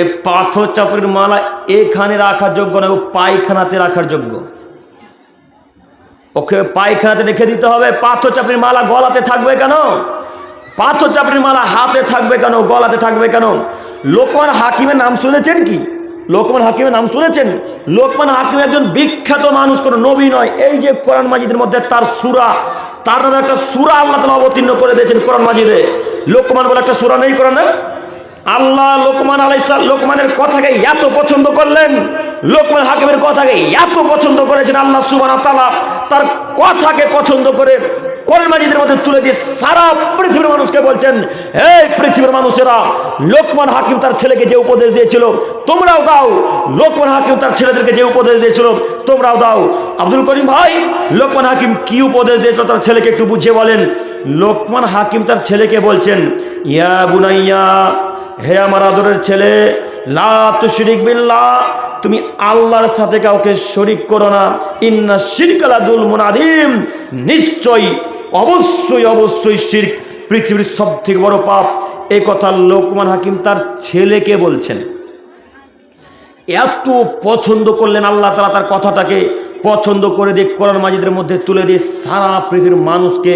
এই পাথর চাপড়ির মালা এখানে রাখার যোগ্য না, ও পায়খানাতে রাখার যোগ্য। ওকে পায়খানাতে রেখে দিতে হবে। পাথর চাপড়ির মালা গলাতে থাকবে কেন? পাথর চাপড়ির মালা হাতে থাকবে কেন, গলাতে থাকবে কেন? লোকমান হাকিমের নাম শুনেছেন কি? লোকমান হাকিমের নাম শুনেছেন? লোকমান হাকিম একজন বিখ্যাত মানুষ, কোনো নবী নয়। এই যে কোরআন মাজিদের মধ্যে তার সূরা, তার নামে একটা সূরা আল্লাহ তাআলা অবতীর্ণ করে দিয়েছেন কোরআন মাজিদে। লোকমান বলে একটা সূরা নেই কোরআনে? আল্লাহ লোকমানের কথাকে এত পছন্দ করলেন, লোকমান হাকিমের কথাকে এত পছন্দ করেছেন আল্লাহ সুবহানাহু ওয়া তাআলা, তার কথাকে পছন্দ করে কোরআন মাজিদের মধ্যে তুলে দিয়ে সারা পৃথিবীর মানুষকে বলছেন, এই পৃথিবীর মানুষেরা, লোকমান হাকিম তার ছেলেকে যে উপদেশ দিয়েছিল তোমরাও দাও। লোকমান হাকিম তার ছেলেদেরকে যে উপদেশ দিয়েছিল তোমরাও দাও। আব্দুল করিম ভাই, লোকমান হাকিম কি উপদেশ দিয়েছিল তার ছেলেকে একটু বুঝিয়ে বলেন। লোকমান হাকিম তার ছেলেকে বলছেন, ইয়া বুনাইয়া, হে আমার আদরের ছেলে, লা তুশরিক বিল্লাহ, তুমি আল্লাহর সাথে কাউকে শরীক করো না। ইন্না শিরকা লাযুলমুন আযীম, নিশ্চয়ই অবশ্যই অবশ্যই শিরক পৃথিবীর সবথেকে বড় পাপ। এই কথা লোকমান হাকিম তার ছেলেকে বলছেন। এত পছন্দ করলেন আল্লাহ তাআলা, তার কথাটাকে পছন্দ করে দিয়ে কোরআন মাজিদের মধ্যে তুলে দিয়ে সারা পৃথিবীর মানুষকে,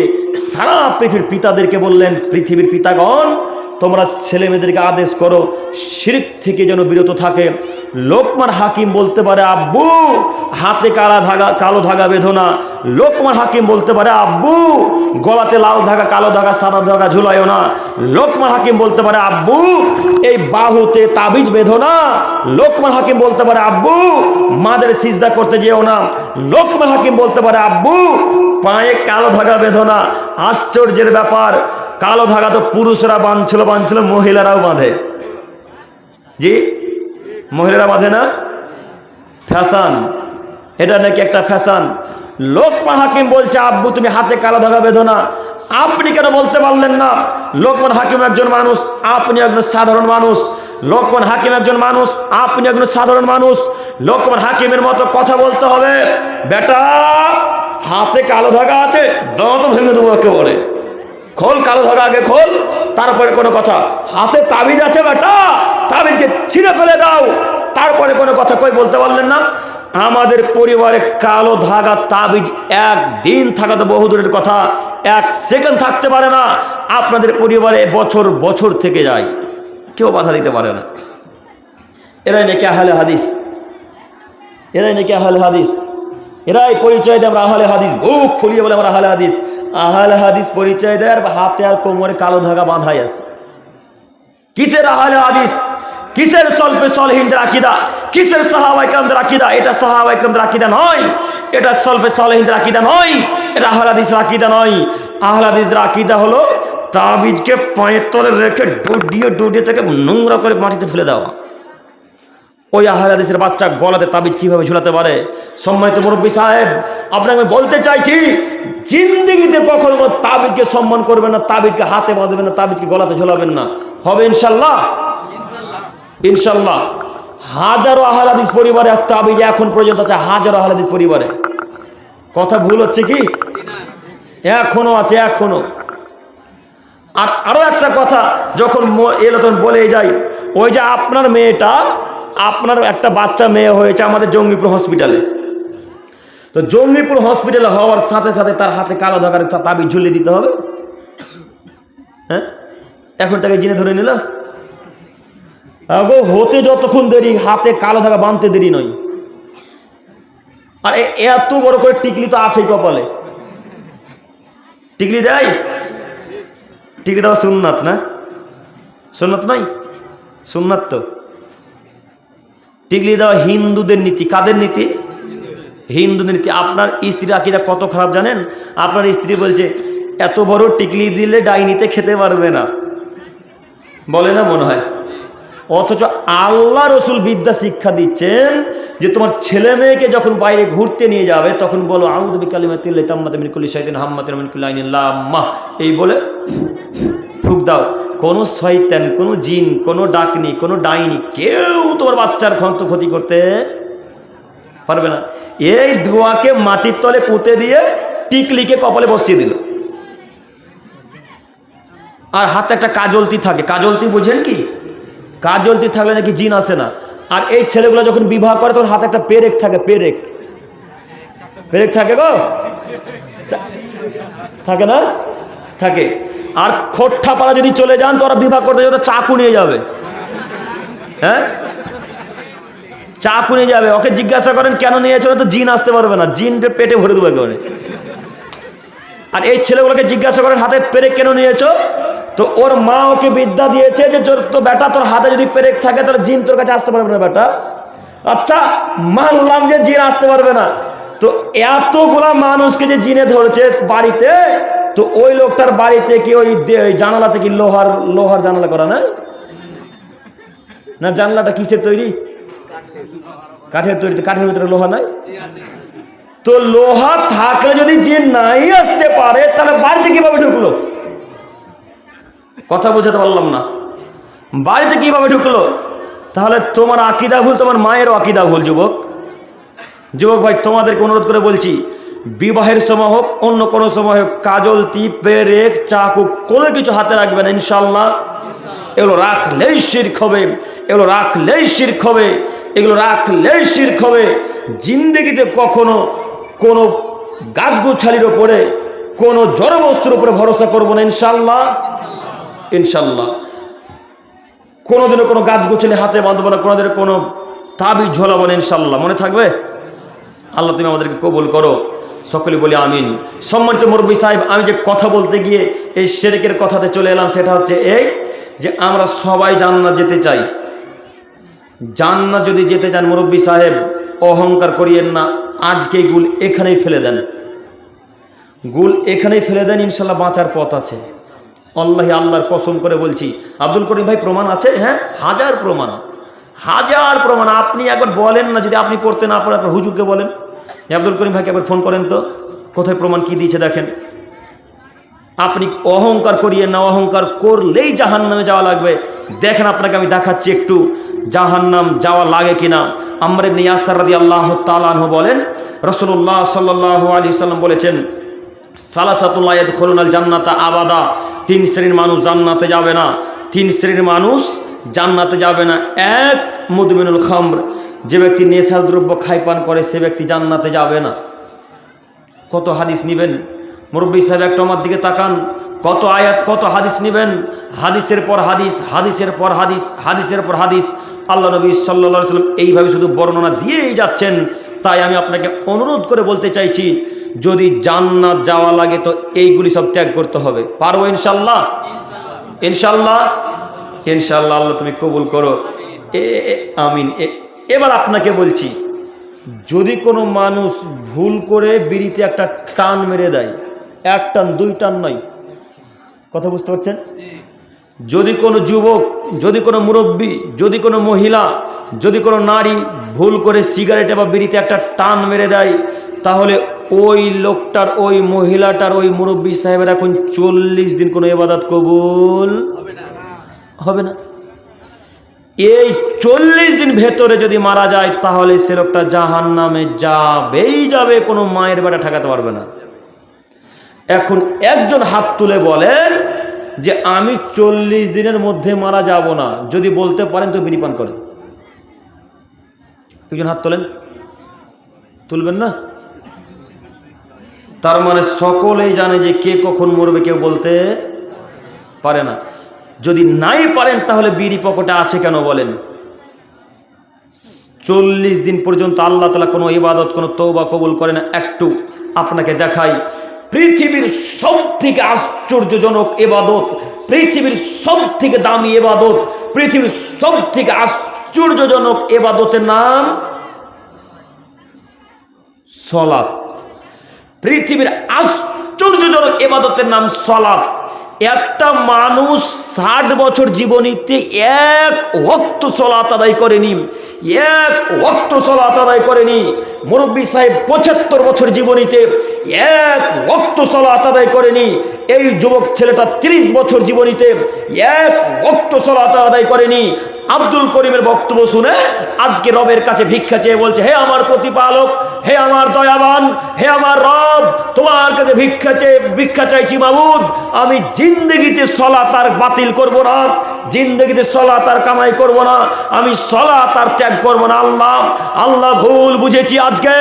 সারা পৃথিবীর পিতাদেরকে বললেন, পৃথিবীর পিতাগণ, তোমরা ছেলে মেয়েদেরকে আদেশ করো শিরক থেকে যেন বিরত থাকে। লোকমান হাকিম বলতে পারে, আব্বু হাতে কালো ধাগা বেঁধো না। লোকমান হাকিম বলতে পারে, আব্বু গলাতে লাল ধাগা, কালো ধাগা, সাদা ধাগা ঝুলাইও না। লোকমান হাকিম বলতে পারে, আব্বু এই বাহুতে তাবিজ বেঁধো না। লোকমান হাকিম বলতে পারে, আব্বু মাদের সিজদা করতে যেও না। লোকমান হাকিম বলতে পারে, আব্বু পায়ে কালো ধাগা বেঁধো না। আশ্চর্যের ব্যাপার, কালো ধাগা তো পুরুষরা বাঁধছিল, মহিলারাও বাঁধে। জি, মহিলারা বাঁধে না? ফ্যাশন, এটা নাকি একটা ফ্যাশন। লোকমান হাকিম বলছে, আব্বু তুমি হাতে কালো ধাগা বেঁধো না। আপনি কেন বলতে পারলেন না? লোকমান হাকিম একজন মানুষ, আপনি একজন সাধারণ মানুষ। লোকমান হাকিম একজন মানুষ, আপনি একজন সাধারণ মানুষ। লোকমান হাকিমের মতো কথা বলতে হবে। বেটা হাতে কালো ধাগা আছে, দাঁত ভেঙে দেবো একেবারে। খোল কালো ধাগা, আগে খোল, তারপরে কোনো কথা। হাতে তাবিজ আছে বেটা, তাবিজকে ছিঁড়ে ফেলে দাও, তারপরে কোনো কথা। কই বলতে পারলেন না? আমাদের পরিবারে কালো ধাগা তাবিজ একদিন থাকা তো বহুদূরের কথা, 1 সেকেন্ড থাকতে পারে না। আপনাদের পরিবারে বছর বছর থেকে যায়, কেউ বাধা দিতে পারে না। এরাই নাকি আহলে হাদিস, এরাই নাকি আহলে হাদিস, এরাই পরিচয় দেয় আমরা আহলে হাদিস। বুক ফুলিয়ে বলে আমরা আহলে হাদিস। আহলে হাদিস পরিচয় দেয় আর হাতে আর কোমরে কালো ধাগা বাঁধাই আছে। কিসের আহলে হাদিস? কিসের সলফে সালেহিনদের আকীদা? কিসের সাহাবায়ে কেরামদের আকীদা? এটা সাহাবায়ে কেরামদের আকীদা নয়, এটা সলফে সালেহিনদের আকীদা নয়, এটা আহলে হাদিসের আকীদা নয়। আহলে হাদিসের আকীদা হলো তাবিজকে পায়ের তলে রেখে ডুডিয়ে থেকে নোংরা করে মাটিতে ফেলে দেওয়া। ওই আহলে হাদিসের বাচ্চা গলাতে তাবিজ কিভাবে ঝুলাতে পারে? সম্মানিত মুরব্বী সাহেব, আপনাকে আমি বলতে চাইছি, জিন্দেগিতে কখনো তাবিজকে সম্মান করবেন না, তাবিজকে হাতে বাঁধবেন না, তাবিজকে গলাতে ঝোলাবেন না। হবে ইনশাল্লাহ? ইনশাল্লাহ। হাজারো আহলে হাদিস পরিবারে তাবিজ এখন পর্যন্ত আছে, হাজারো আহলে হাদিস পরিবারে। কথা ভুল হচ্ছে কি? এখনো আছে, এখনো। আর আরো একটা কথা, যখন এলো তখন বলে যাই, ওই যে আপনার মেয়েটা, আপনার একটা বাচ্চা মেয়ে হয়েছে আমাদের জঙ্গিপুর হসপিটালে। তো জঙ্গিপুর হসপিটালে হওয়ার সাথে সাথে তার হাতে কালো ধাগার তাবিজ ঝুলিয়ে দিতে হবে? হ্যাঁ, এখন তাকে জিনে ধরে নিল। হতে যতক্ষণ দেরি, হাতে কালো ধাগা বাঁধতে দেরি নয়। আর এত বড় করে টিকলি তো আছেই কপালে। টিকলি দেয়? টিকলি দেওয়া সুন্নাত না? সুন্নাত নাই? সুন্নাত তো। টিকলি দেওয়া হিন্দুদের নীতি। কাদের নীতি? হিন্দুদের নীতি। আপনার স্ত্রীর আকীদা কত খারাপ জানেন? আপনার স্ত্রী বলছে এত বড় টিকলি দিলে ডাইনিতে খেতে পারবে না, বলে না মনে হয়। অথচ আল্লাহ রসুল বিদ্যা শিক্ষা দিচ্ছেন যে তোমার ছেলে মেয়েকে যখন বাইরে ঘুরতে নিয়ে যাবে তখন বলো আউযু বিকালিমাতিল্লাহি তাম্মাতি মিন কুল্লি শাইতানিন হাম্মাতিন মিন কুল্লি আইনিন লাম্মা, এই বলে ফুঁক দাও। কোনো শয়তান, কোনো জিন, কোনো ডাকনি, কোনো ডাইনি কেউ তোমার বাচ্চার ক্ষতি করতে পারবে না। এই ধোঁয়াকে মাটির তলে পুঁতে দিয়ে টিকলিকে কপালে বসিয়ে দিল। আর হাতে একটা কাজলতি থাকে। কাজলতি বুঝেন কি? কাজলতি থাকলে নাকি জিন আসে না। আর এই ছেলেগুলো যখন বিবাহ করে তখন হাতে একটা পেরেক থাকে। পেরেক থাকে গো, থাকে না? থাকে। আর খোট্টাপাড়া যদি চলে যান তো ওরা বিবাহ করতে যাবে চাকু নিয়ে যাবে। হ্যাঁ, চাকু নিয়ে যাবে। ওকে জিজ্ঞাসা করেন কেন নিয়েছিল, তো জিন আসতে পারবে না, জিন পেটে ভরে দেবে একেবারে। আর এই ছেলেগুলোকে জিজ্ঞাসা করেন হাতে পেরেক কেন নিয়েছো, তো ওর মা ওকে বিদ্যা দিয়েছে যে তো বেটা তোর হাতে যদি পেরেক থাকে তাহলে জিন তোর কাছে আসতে পারবে না বেটা। আচ্ছা মানলাম যে জিন আসতে পারবে না, তো এতগুলা মানুষকে যে জিনে ধরেছে বাড়িতে, তো ওই লোকটার বাড়িতে কি ওই জানালাতে কি লোহার জানালা করা না? না জানলাটা কিসের তৈরি? কাঠের তৈরি। কাঠের ভিতরে লোহা নাই? তো লোহা থাকলে যদি যে নাই আসতে পারে তাহলে বাড়িতে কিভাবে ঢুকলো? কথা বোঝাতে পারলাম না। বাড়িতে কিভাবে ঢুকলো? তাহলে তোমার আকীদা ভুল, তোমার মায়েরও আকীদা ভুল। যুবক ভাই, তোমাদেরকে অনুরোধ করে বলছি, বিবাহের সময় হোক অন্য কোনো সময় হোক, কাজল, টিপ, পেরেক, চাকু কোনো কিছু হাতে রাখবে না ইনশাল্লাহ। এগুলো রাখলেই শিরক হবে, এগুলো রাখলেই শিরক হবে, এগুলো রাখলেই শিরক হবে। জিন্দেগিতে কখনো কোনো গাছগোছালির ওপরে, কোনো জড়বস্তুর উপরে ভরসা করবো না ইনশাল্লাহ। ইনশাল্লাহ কোনোদিনও কোনো গাছগোছালি হাতে বাঁধবো না, কোনোদিনও কোনো তাবিজ ঝোলাবো না ইনশাল্লাহ। মনে থাকবে? আল্লাহ তুমি আমাদেরকে কবুল করো, সকলে বলি আমিন। সম্মানিত মুরব্বী সাহেব, আমি যে কথা বলতে গিয়ে এই শিরকের কথাতে চলে এলাম, সেটা হচ্ছে এই যে আমরা সবাই জান্নাত যেতে চাই। জান্নাত যদি যেতে চান মুরব্বী সাহেব, অহংকার করিয়েন না, আজকেই গুল এখানেই ফেলে দেন, গুল এখানেই ফেলে দেন, ইনশাল্লাহ বাঁচার পথ আছে। আল্লাহি আল্লাহর কসম করে বলছি। আব্দুল করিম ভাই প্রমাণ আছে? হ্যাঁ, হাজার প্রমাণ, হাজার প্রমাণ। আপনি একবার বলেন না, যদি আপনি পড়তে না পারেন আপনার হুজুরকে বলেন। আব্দুল করিম ভাইকে একবার ফোন করেন তো, কোথায় প্রমাণ কি দিয়েছে দেখেন। আপনি অহংকার করিয়েন না, অহংকার করলেই জাহান্নামে যাওয়া লাগবে। দেখেন আপনাকে আমি দেখাচ্ছি একটু জাহান্নাম যাওয়া লাগে কিনা। আম্মার ইবনে ইয়াসির রাদিয়াল্লাহু তাআলা আনহু বলেন, রাসূলুল্লাহ সাল্লাল্লাহু আলাইহি ওয়াসাল্লাম বলেছেন, সালাসাতুল লা ইয়াদখুলুনাল জান্নাতা আবাদা, তিন শ্রেণীর মানুষ জান্নাতে যাবে না, তিন শ্রেণীর মানুষ জান্নাতে যাবে না। এক, মুদমিনুল খামর, যে ব্যক্তি নেশার দ্রব্য খায় পান করে সে ব্যক্তি জান্নাতে যাবে না। কত হাদিস নেবেন মুরব্বী সাহেব, একটু আমার দিকে তাকান। কত আয়াত, কত হাদিস নেবেন? হাদিসের পর হাদিস, হাদিসের পর হাদিস, হাদিসের পর হাদিস। আল্লাহ নবী সাল্লাল্লাহু আলাইহি ওয়াসাল্লাম এইভাবে শুধু বর্ণনা দিয়েই যাচ্ছেন। তাই আমি আপনাকে অনুরোধ করে বলতে চাইছি, যদি জান্নাত যাওয়া লাগে তো এইগুলি সব ত্যাগ করতে হবে। পারবো ইনশাল্লাহ? ইনশাল্লাহ, ইনশাল্লাহ। আল্লাহ তুমি কবুল করো, আমিন। এবার আপনাকে বলছি, যদি কোনো মানুষ ভুল করে বিড়িতে একটা টান মেরে দেয়, এক টান, দুই টান নয়, কথা বুঝতে পারছেন? যদি কোনো যুবক, যদি কোনো মুরব্বী, যদি কোনো মহিলা, যদি কোনো নারী ভুল করে সিগারেটে বা বিড়িতে একটা টান মেরে দেয়, তাহলে ওই লোকটার, ওই মহিলাটার, ওই মুরব্বী সাহেবের এখন 40 দিন কোনো ইবাদত কবুল হবে না। এই 40 দিন ভেতরে যদি মারা যায় তাহলে সে লোকটা জাহান্নামে যাবেই যাবে, কোনো মায়ের বেটা ঠেকাতে পারবে না। এখন একজন হাত তুলে বলেন যে আমি 40 দিনের মধ্যে মারা যাব না, যদি বলতে পারেন তো বিড়ি পান করেন। একজন হাত তোলেন, তুলবেন না? তার মানে সকলেই জানে যে কে কখন মরবে কেউ বলতে পারে না। যদি নাই পারেন তাহলে বিড়ি পকেটে আছে কেন বলেন? 40 দিন পর্যন্ত আল্লাহ তাআলা কোনো ইবাদত, কোনো তওবা কবুল করে না। একটু আপনাকে দেখাই, পৃথিবীর সবথেকে আশ্চর্যজনক ইবাদত, পৃথিবীর সবথেকে দামি ইবাদত, পৃথিবীর সবথেকে আশ্চর্যজনক ইবাদতের নাম সালাত। পৃথিবীর আশ্চর্যজনক ইবাদতের নাম সালাত। একটা মানুষ 60 বছর জীবনীতে এক ওয়াক্ত সালাত আদায় করেনি, এক ওয়াক্ত সালাত আদায় করেনি। মুরব্বী সাহেব 75 বছর জীবনীতে এক ওয়াক্ত সালাত আদায় করেনি। এই যুবক ছেলেটা 30 বছর জীবনীতে এক ওয়াক্ত সালাত আদায় করেনি। আব্দুল করিমের বক্তব্য শুনে আজকে রবের কাছে ভিক্ষা চেয়ে বলছে, হে আমার প্রতিপালক, হে আমার দয়াবান, হে আমার রব, তোমার কাছে ভিক্ষা চাইছি মাবুদ, আমি জিন্দেগিতে সালাত আর বাতিল করব না, জিন্দেগিতে সালাত আর কামাই করব না, আমি সালাত আর ত্যাগ করব না। আল্লাহ, আল্লাহ ভুল বুঝেছি, আজকে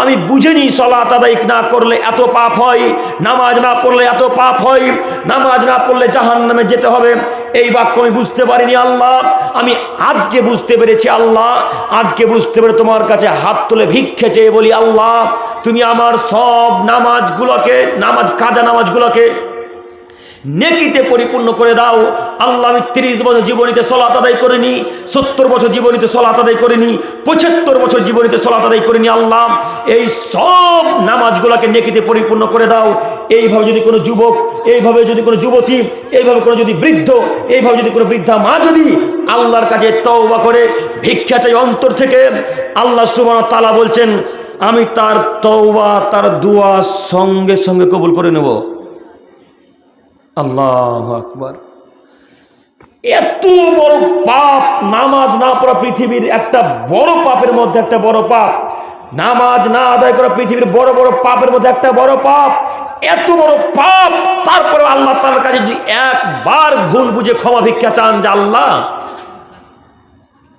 আমি বুঝিনি সালাত আদায় না করলে এত পাপ হয়, নামাজ না পড়লে এত পাপ হয়, নামাজ না পড়লে জাহান্নামে যেতে হবে। এই বাক্য আমি বুঝতে পারিনি আল্লাহ, আমি আজকে বুঝতে পেরেছি আল্লাহ। আজকে বুঝতে পেরে তোমার কাছে হাত তুলে ভিক্ষে চেয়ে বলি, আল্লাহ তুমি আমার সব নামাজগুলোকে, কাজা নামাজগুলোকে নেকিতে পরিপূর্ণ করে দাও। আল্লাহ, আমি 30 বছর জীবনীতে সালাত আদায় করিনি, 70 বছর জীবনীতে সালাত আদায় করিনি, 75 বছর জীবনীতে সালাত আদায় করিনি। আল্লাহ, এই সব নামাজগুলোকে নেকিতে পরিপূর্ণ করে দাও। এইভাবে যদি কোনো যুবক, এইভাবে যদি কোনো যুবতী, এইভাবে কোনো যদি বৃদ্ধ, এইভাবে যদি কোনো বৃদ্ধা মা যদি আল্লাহর কাছে তওবা করে ভিক্ষা চাই অন্তর থেকে, আল্লাহ সুবহানাহু ওয়া তাআলা বলছেন আমি তার তওবা, তার দোয়া সঙ্গে সঙ্গে কবুল করে নেব। আল্লাহু আকবার। এত বড় পাপ, নামাজ না পড়া পৃথিবীর একটা বড় পাপের মধ্যে একটা বড় পাপ, নামাজ না আদায় করা পৃথিবীর বড় বড় পাপের মধ্যে একটা বড় পাপ। এত বড় পাপ, তারপরে আল্লাহ তাআলার কাছে যদি একবার ভুল বুঝে ক্ষমা ভিক্ষা চান যে আল্লাহ,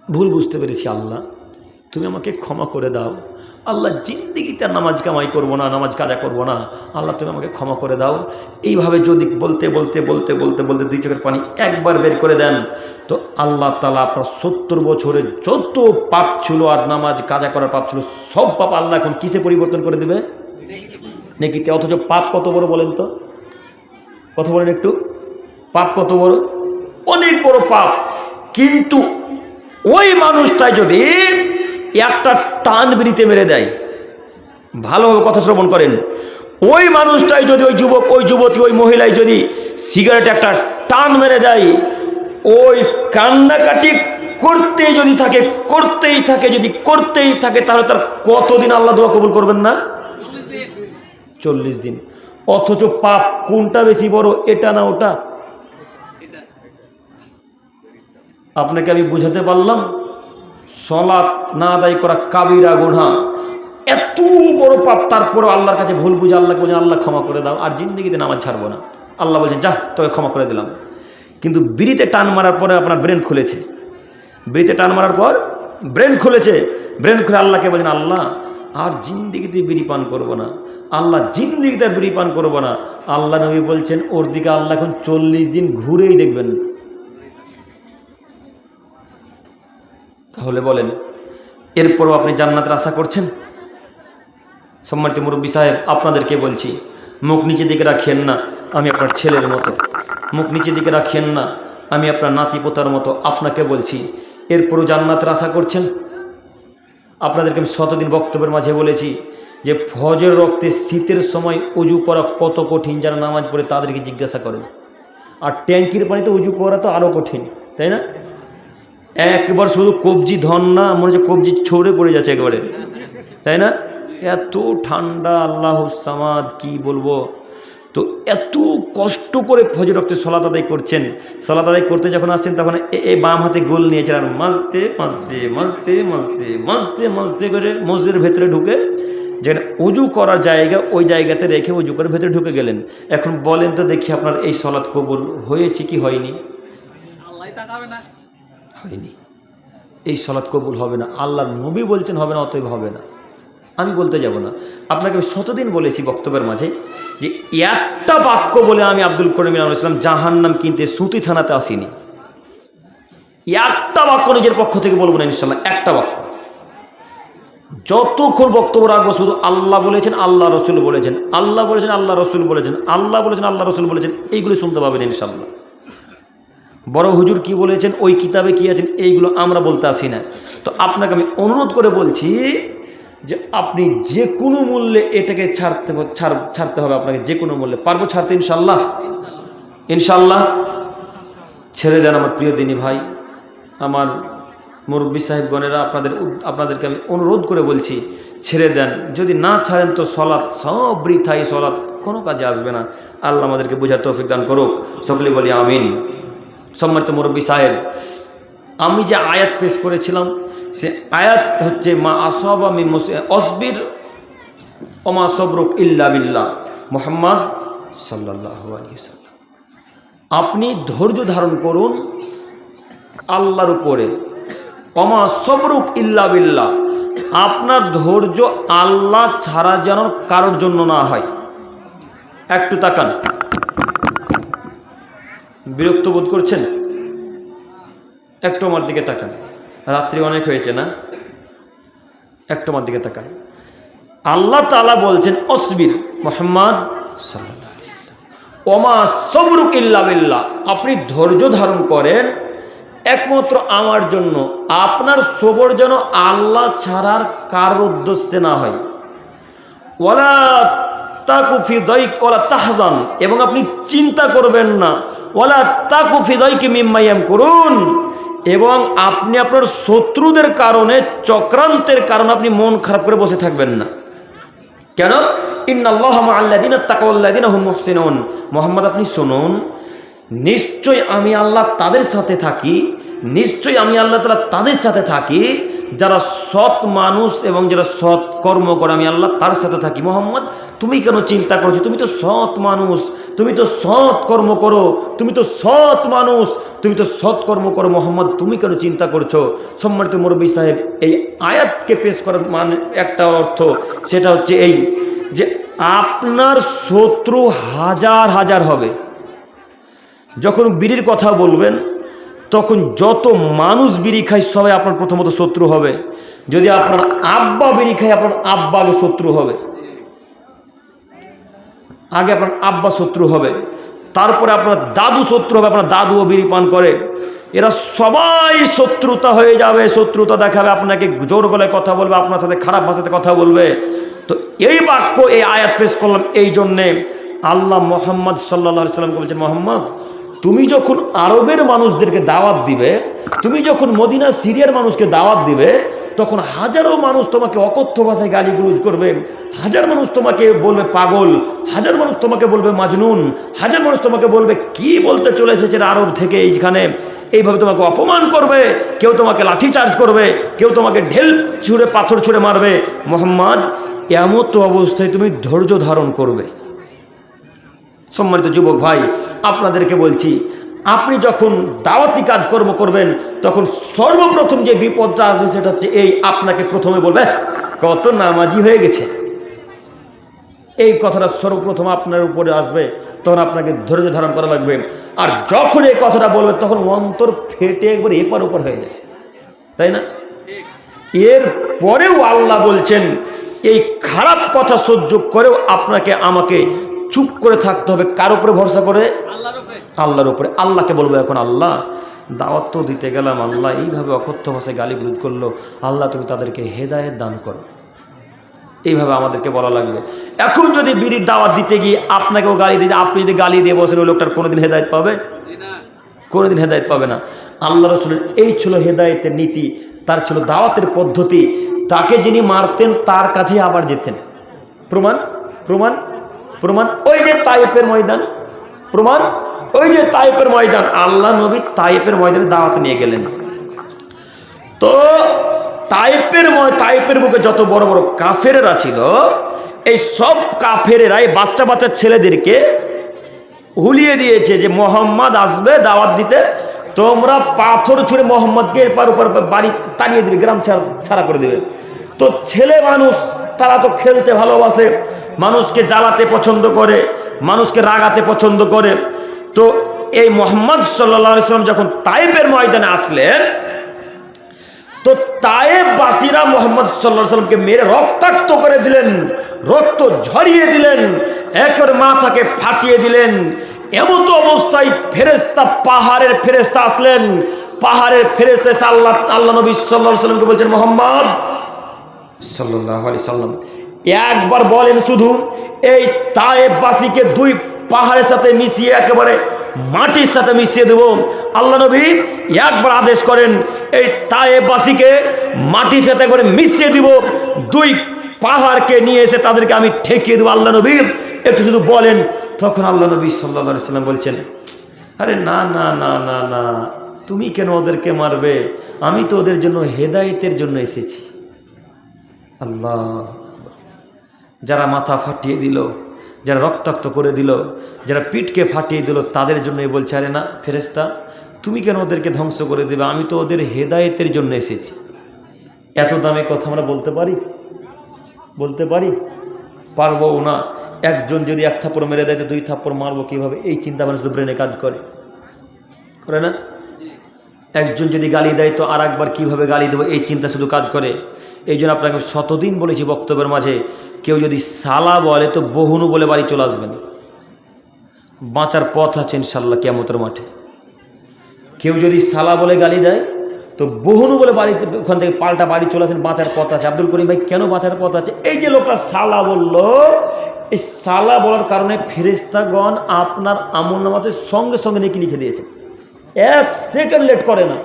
ভুল বুঝতে পেরেছি, আল্লাহ তুমি আমাকে ক্ষমা করে দাও। আল্লাহ, জিন্দিগিতে নামাজ কামাই করবো না, নামাজ কাজা করবো না, আল্লাহ তুমি আমাকে ক্ষমা করে দাও। এইভাবে যদি বলতে বলতে বলতে বলতে বলতে 2 চোখের পানি একবার বের করে দেন, তো আল্লাহ তাআলা আপনার 70 বছরের যত পাপ ছিল আর নামাজ কাজা করার পাপ ছিল, সব পাপ আল্লাহ এখন কিসে পরিবর্তন করে দেবে? নেকিতে। অথচ পাপ কত বড় বলেন তো? কত বলেন একটু? পাপ কত বড়? অনেক বড় পাপ। কিন্তু ওই মানুষটাই যদি একটা টান বিড়িতে মেরে দেয়, ভালোভাবে কথা শ্রবণ করেন, ওই মানুষটাই যদি, ওই যুবক, ওই যুবতী, ওই মহিলাই যদি সিগারেট একটা টান মেরে দেয়, ওই কান্নাকাটি করতেই যদি থাকে, করতেই থাকে, যদি করতেই থাকে, তাহলে তার কতদিন আল্লাহ দোয়া কবুল করবেন না? 40 দিন। অথচ পাপ কোনটা বেশি বড়, এটা না ওটা? আপনাকে আমি বুঝাতে পারলাম? সালাত না আদায় করা কাবিরা গুনাহ, এত বড় পাপ, তারপরে আল্লাহর কাছে ভুল বুঝে আল্লাহকে বলছেন আল্লাহ ক্ষমা করে দাও, আর জিন্দেগিতে নামাজ ছাড়বো না। আল্লাহ বলছেন যা, তোকে ক্ষমা করে দিলাম। কিন্তু বিড়িতে টান মারার পরে আপনার ব্রেন খুলেছে, বিড়িতে টান মারার পর ব্রেন খুলেছে, ব্রেন খুলে আল্লাহকে বলছেন আল্লাহ আর জিন্দেগিতে বিড়ি পান করবো না, আল্লাহ জিন্দেগিতে বিড়ি পান করবো না। আল্লাহ নবী বলছেন ওর দিকে আল্লাহ এখন 40 দিন ঘুরেই দেখবেন। তাহলে বলেন, এরপরও আপনি জান্নাতের আশা করছেন? সম্মানিত মুরব্বী সাহেব, আপনাদেরকে বলছি, মুখ নিচের দিকে রাখেন না, আমি আপনার ছেলের মতো। মুখ নিচের দিকে রাখেন না, আমি আপনার নাতি পোতার মতো। আপনাকে বলছি, এরপরও জান্নাতের আশা করছেন? আপনাদেরকে আমি 100 দিন বক্তব্যের মাঝে বলেছি যে ফজর রক্তে শীতের সময় উজু করা কত কঠিন, যারা নামাজ পড়ে তাদেরকে জিজ্ঞাসা করেন। আর ট্যাঙ্কির পানিতে উজু করা তো আরও কঠিন, তাই না? একবার শুধু কবজি ধন না, মনে হচ্ছে কবজি ছড়ে পড়ে যাচ্ছে একেবারে, তাই না? এত ঠান্ডা, আল্লাহ সামাদ, কি বলবো। তো এত কষ্ট করে ফজর রক্তে সালাত আদায় করছেন, সালাত আদায় করতে যখন আসছেন তখন এই বাম হাতে গোল নিয়েছেন, আর মাজতে মাজতে মাজতে মাজতে মাজতে মাজতে করে মসজিদের ভেতরে ঢুকে যেখানে উজু করার জায়গা, ওই জায়গাতে রেখে উজু করে ভেতরে ঢুকে গেলেন। এখন বলেন তো দেখি, আপনার এই সালাত কবুল হয়েছে কি হয়নি? হয়নি। এই সালাত কবুল হবে না। আল্লাহর নবী বলছেন হবে না, অতএব হবে না। আমি বলতে যাব না। আপনাকে আমি 100 দিন বলেছি বক্তব্যের মাঝে যে একটা বাক্য বলে আমি আব্দুল করিম ইসলাম জাহান্নাম কিনতে সুতি থানাতে আসিনি। একটা বাক্য নিজের পক্ষ থেকে বলবো না ইনশাল্লাহ, একটা বাক্য। যতক্ষণ বক্তব্য রাখবো শুধু আল্লাহ বলেছেন, আল্লাহ রসুল বলেছেন, আল্লাহ বলেছেন, আল্লাহ রসুল বলেছেন, আল্লাহ বলেছেন, আল্লাহ রসুল বলেছেন, এইগুলো শুনতে পাবেন ইনশাল্লাহ। বড় হুজুর কি বলেছেন, ওই কিতাবে কি আছেন, এইগুলো আমরা বলতে আসি না। তো আপনাকে আমি অনুরোধ করে বলছি যে আপনি যে কোনো মূল্যে এটাকে ছাড়তে হবে আপনাকে, যে কোনো মূল্যে। পারবো ছাড়তে ইনশাল্লাহ? ইনশাল্লাহ ছেড়ে দেন আমার প্রিয় দিনী ভাই, আমার মুরব্বী সাহেবগণেরা, আপনাদেরকে আমি অনুরোধ করে বলছি, ছেড়ে দেন। যদি না ছাড়েন তো সলাৎ সব বৃথাই, সলাৎ কোনো কাজে আসবে না। আল্লাহ আমাদেরকে বোঝার তৌফিক দান করুক, সকলে বলি আমিন। সম্মানিত মুরব্বী সাহেব, আমি যে আয়াত পেশ করেছিলাম সে আয়াত হচ্ছে মা আসবা মিন অসবির ওমা সবরুক ইল্লা বিল্লাহ, মুহাম্মদ সাল্লাল্লাহু আলাইহি ওয়াসাল্লাম। আপনি ধৈর্য ধারণ করুন আল্লাহর উপরে, ওমা সবরুক ইল্লা বিল্লাহ। আপনার ধৈর্য আল্লাহ ছাড়া যেন কারোর জন্য না হয়। একটু তাকান, বিরক্ত বোধ করছেন? একটু আমার দিকে তাকান, রাত্রি অনেক হয়েছে না? একটু আমার দিকে তাকান। আল্লাহ তাআলা বলছেন অসবির, মুহাম্মদ সাল্লাল্লাহু আলাইহি ওয়াসাল্লাম, ওমা সবরুক ইল্লা বিল্লাহ, আপনি ধৈর্য ধারণ করেন একমাত্র আমার জন্য। আপনার সবর যেন আল্লাহ ছাড়ার কারোর উদ্দেশ্যে না হয়। ওয়ালা তাকু ফি দাইক ওয়ালা তাহজান, এবং আপনি চিন্তা করবেন না। ওয়ালা তাকু ফি দাইকি মিম্মা ইয়ামকুরুন, এবং আপনি আপনার শত্রুদের কারণে, চক্রান্তের কারণে আপনি মন খারাপ করে বসে থাকবেন না। কেন? ইন্নাল্লাহা মাআল্লাযিনা তাকাওয়াল্লাযিনা হুম মুহসিনুন। মুহাম্মদ আপনি শুনুন, নিশ্চয় আমি আল্লাহ তাদের সাথে থাকি, নিশ্চয়ই আমি আল্লাহ তাআলা তাদের সাথে থাকি যারা সৎ মানুষ এবং যারা সৎ কর্ম করে, আমি আল্লাহ তার সাথে থাকি। মুহাম্মদ তুমি কেন চিন্তা করছো? তুমি তো সৎ মানুষ, তুমি তো সৎ কর্ম করো, তুমি তো সৎ মানুষ, তুমি তো সৎ কর্ম করো। মুহাম্মদ তুমি কেন চিন্তা করছো? সম্মানিত মুরব্বী সাহেব, এই আয়াতকে পেশ করার মানে একটা অর্থ, সেটা হচ্ছে এই যে আপনার শত্রু হাজার হাজার হবে। যখন বিড়ির কথা বলবেন তখন যত মানুষ বিড়ি খায় সবাই আপনার প্রথমত শত্রু হবে। যদি আপনার আব্বা বিড়ি খায়, আপনার আব্বা আগে শত্রু হবে, আগে আপনার আব্বা শত্রু হবে, তারপরে আপনার দাদু শত্রু হবে, আপনার দাদুও বিড়ি পান করে। এরা সবাই শত্রুতা হয়ে যাবে, শত্রুতা দেখাবে, আপনাকে জোর গলায় কথা বলবে, আপনার সাথে খারাপ ভাষাতে কথা বলবে। তো এই বাক্য, এই আয়াত পেশ করলাম এই জন্যে, আল্লাহ মুহাম্মদ সাল্লাল্লাহু আলাইহি সাল্লামকে বলছেন, মুহাম্মদ তুমি যখন আরবের মানুষদেরকে দাওয়াত দিবে, তুমি যখন মদিনা সিরিয়ার মানুষকে দাওয়াত দিবে, তখন হাজারো মানুষ তোমাকে অকথ্য ভাষায় গালিগুলোজ করবে, হাজার মানুষ তোমাকে বলবে পাগল, হাজার মানুষ তোমাকে বলবে মাজনুন, হাজার মানুষ তোমাকে বলবে কি বলতে চলে এসেছে আরব থেকে এইখানে, এইভাবে তোমাকে অপমান করবে, কেউ তোমাকে লাঠি চার্জ করবে, কেউ তোমাকে ঢেল ছুঁড়ে পাথর ছুঁড়ে মারবে। মুহাম্মদ এমন তো অবস্থায় তুমি ধৈর্য ধারণ করবে। সম্মানিত যুবক ভাই, আপনাদেরকে বলছি, আপনি যখন দাওয়াতি কাজকর্ম করবেন তখন সর্বপ্রথম যে বিপদটা আসবে সেটা হচ্ছে এই, আপনাকে প্রথমে বলবে কত নামাজি হয়ে গেছে। এই কথাটা সর্বপ্রথম আপনার উপরে আসবে, তখন আপনাকে ধৈর্য ধারণ করা লাগবে। আর যখন এই কথাটা বলবে তখন অন্তর ফেটে একবার এপার ওপর হয়ে যায়, তাই না? এর পরেও আল্লাহ বলছেন এই খারাপ কথা সহ্য করেও আপনাকে আমাকে চুপ করে থাকতে হবে। কার উপরে ভরসা করে? আল্লাহর উপরে। আল্লাহকে বলবো, এখন আল্লাহ দাওয়াত তো দিতে গেলাম, আল্লাহ এইভাবে অকথ্য ভাষায় গালিগুলোজ করলো, আল্লাহ তুমি তাদেরকে হেদায়েত দান করো। এইভাবে আমাদেরকে বলা লাগবে। এখন যদি বিড়ির দাওয়াত দিতে গিয়ে আপনাকেও গালি দিয়ে, আপনি যদি গালি দিয়ে বসেন, ওই লোকটার কোনোদিন হেদায়েত পাবে? কোনোদিন হেদায়েত পাবে না। আল্লাহ রাসূলের এই ছিল হেদায়েতের নীতি, তার ছিল দাওয়াতের পদ্ধতি। তাকে যিনি মারতেন তার কাছেই আবার যেতেন। প্রমাণ প্রমাণ প্রমাণ ওই যে তায়েফের ময়দান, প্রমাণ ওই যে তায়েফের ময়দান। আল্লাহ নবী তায়েফের ময়দানে দাওয়াত নিয়ে গেলেন। তো তায়েফের বুকে যত বড় বড় কাফেরেরা ছিল, এই সব কাফেরেরা এই বাচ্চা বাচ্চা ছেলেদেরকে হুলিয়ে দিয়েছে যে মোহাম্মদ আসবে দাওয়াত দিতে, তোমরা পাথর ছুঁড়ে মোহাম্মদকে এপার ওপার বাড়ি তাড়িয়ে দিবে, গ্রাম ছাড়া করে দেবে। তো ছেলে মানুষ, তারা তো খেলতে ভালোবাসে, মানুষকে জ্বালাতে পছন্দ করে, মানুষকে রাগাতে পছন্দ করে। তো এই মুহাম্মদ সাল্লাল্লাহু আলাইহি ওয়াসাল্লাম যখন তায়েফের ময়দানে আসলেন, তো তায়েফবাসীরা মুহাম্মদ সাল্লাল্লাহু আলাইহি ওয়াসাল্লামকে মেরে রক্তাক্ত করে দিলেন, রক্ত ঝরিয়ে দিলেন, একের মাথাকে ফাটিয়ে দিলেন। এমন তো অবস্থায় ফেরেশতা, পাহাড়ের ফেরেশতা আসলেন। পাহাড়ের ফেরেশতা এসে আল্লাহ নবী সাল্লাল্লাহু আলাইহি ওয়াসাল্লামকে বলছেন, মুহাম্মদ সাল্লাল্লাহু আলাইহি সাল্লাম একবার বলেন শুধু, এই তায়েফবাসীকে দুই পাহাড়ের সাথে মিশিয়ে একেবারে মাটির সাথে মিশিয়ে দেব। আল্লাহ নবী একবার আদেশ করেন, এই তায়েফবাসীকে মাটির সাথে একবারে মিশিয়ে দিব, দুই পাহাড়কে নিয়ে এসে তাদেরকে আমি ঠেকিয়ে দেবো। আল্লাহ নবী একটু শুধু বলেন। তখন আল্লাহ নবী সাল্লাল্লাহু আলাইহি সাল্লাম বলছেন, আরে না না না না না, তুমি কেন ওদেরকে মারবে? আমি তো ওদের জন্য হেদায়েতের জন্য এসেছি। আল্লাহ, যারা মাথা ফাটিয়ে দিল, যারা রক্তাক্ত করে দিল, যারা পিঠকে ফাটিয়ে দিল, তাদের জন্যই বলছে, আরে না ফেরেশতা, তুমি কেন ওদেরকে ধ্বংস করে দেবে? আমি তো ওদের হেদায়েতের জন্য এসেছি। এত দামি কথা আমরা বলতে পারি? বলতে পারি? পারবো না। একজন যদি এক থাপ্পড় মেরে দেয় তো দুই থাপ্পড় মারবো কীভাবে, এই চিন্তা মানুষ তো ব্রেনে কাজ করে না? একজন যদি গালি দেয় তো আর একবার কীভাবে গালি দেবো, এই চিন্তা শুধু কাজ করে। এই জন্য আপনাকে শতদিন বলেছি বক্তব্যের মাঝে, কেউ যদি সালা বলে তো বহুনু বলে বাড়ি চলে আসবেন। বাঁচার পথ আছে ইনশাল্লাহ কিয়ামতের মাঠে। কেউ যদি সালা বলে গালি দেয় তো বহুনু বলে বাড়িতে ওখান থেকে পাল্টা বাড়ি চলে আসেন, বাঁচার পথ আছে। আব্দুল করিম ভাই কেন বাঁচার পথ আছে? এই যে লোকটা সালা বলল, এই সালা বলার কারণে ফেরেশতাগণ আপনার আমলনামাতে সঙ্গে সঙ্গে নেকি লিখে দিয়েছে, 1 সেকেন্ড লেট করে না।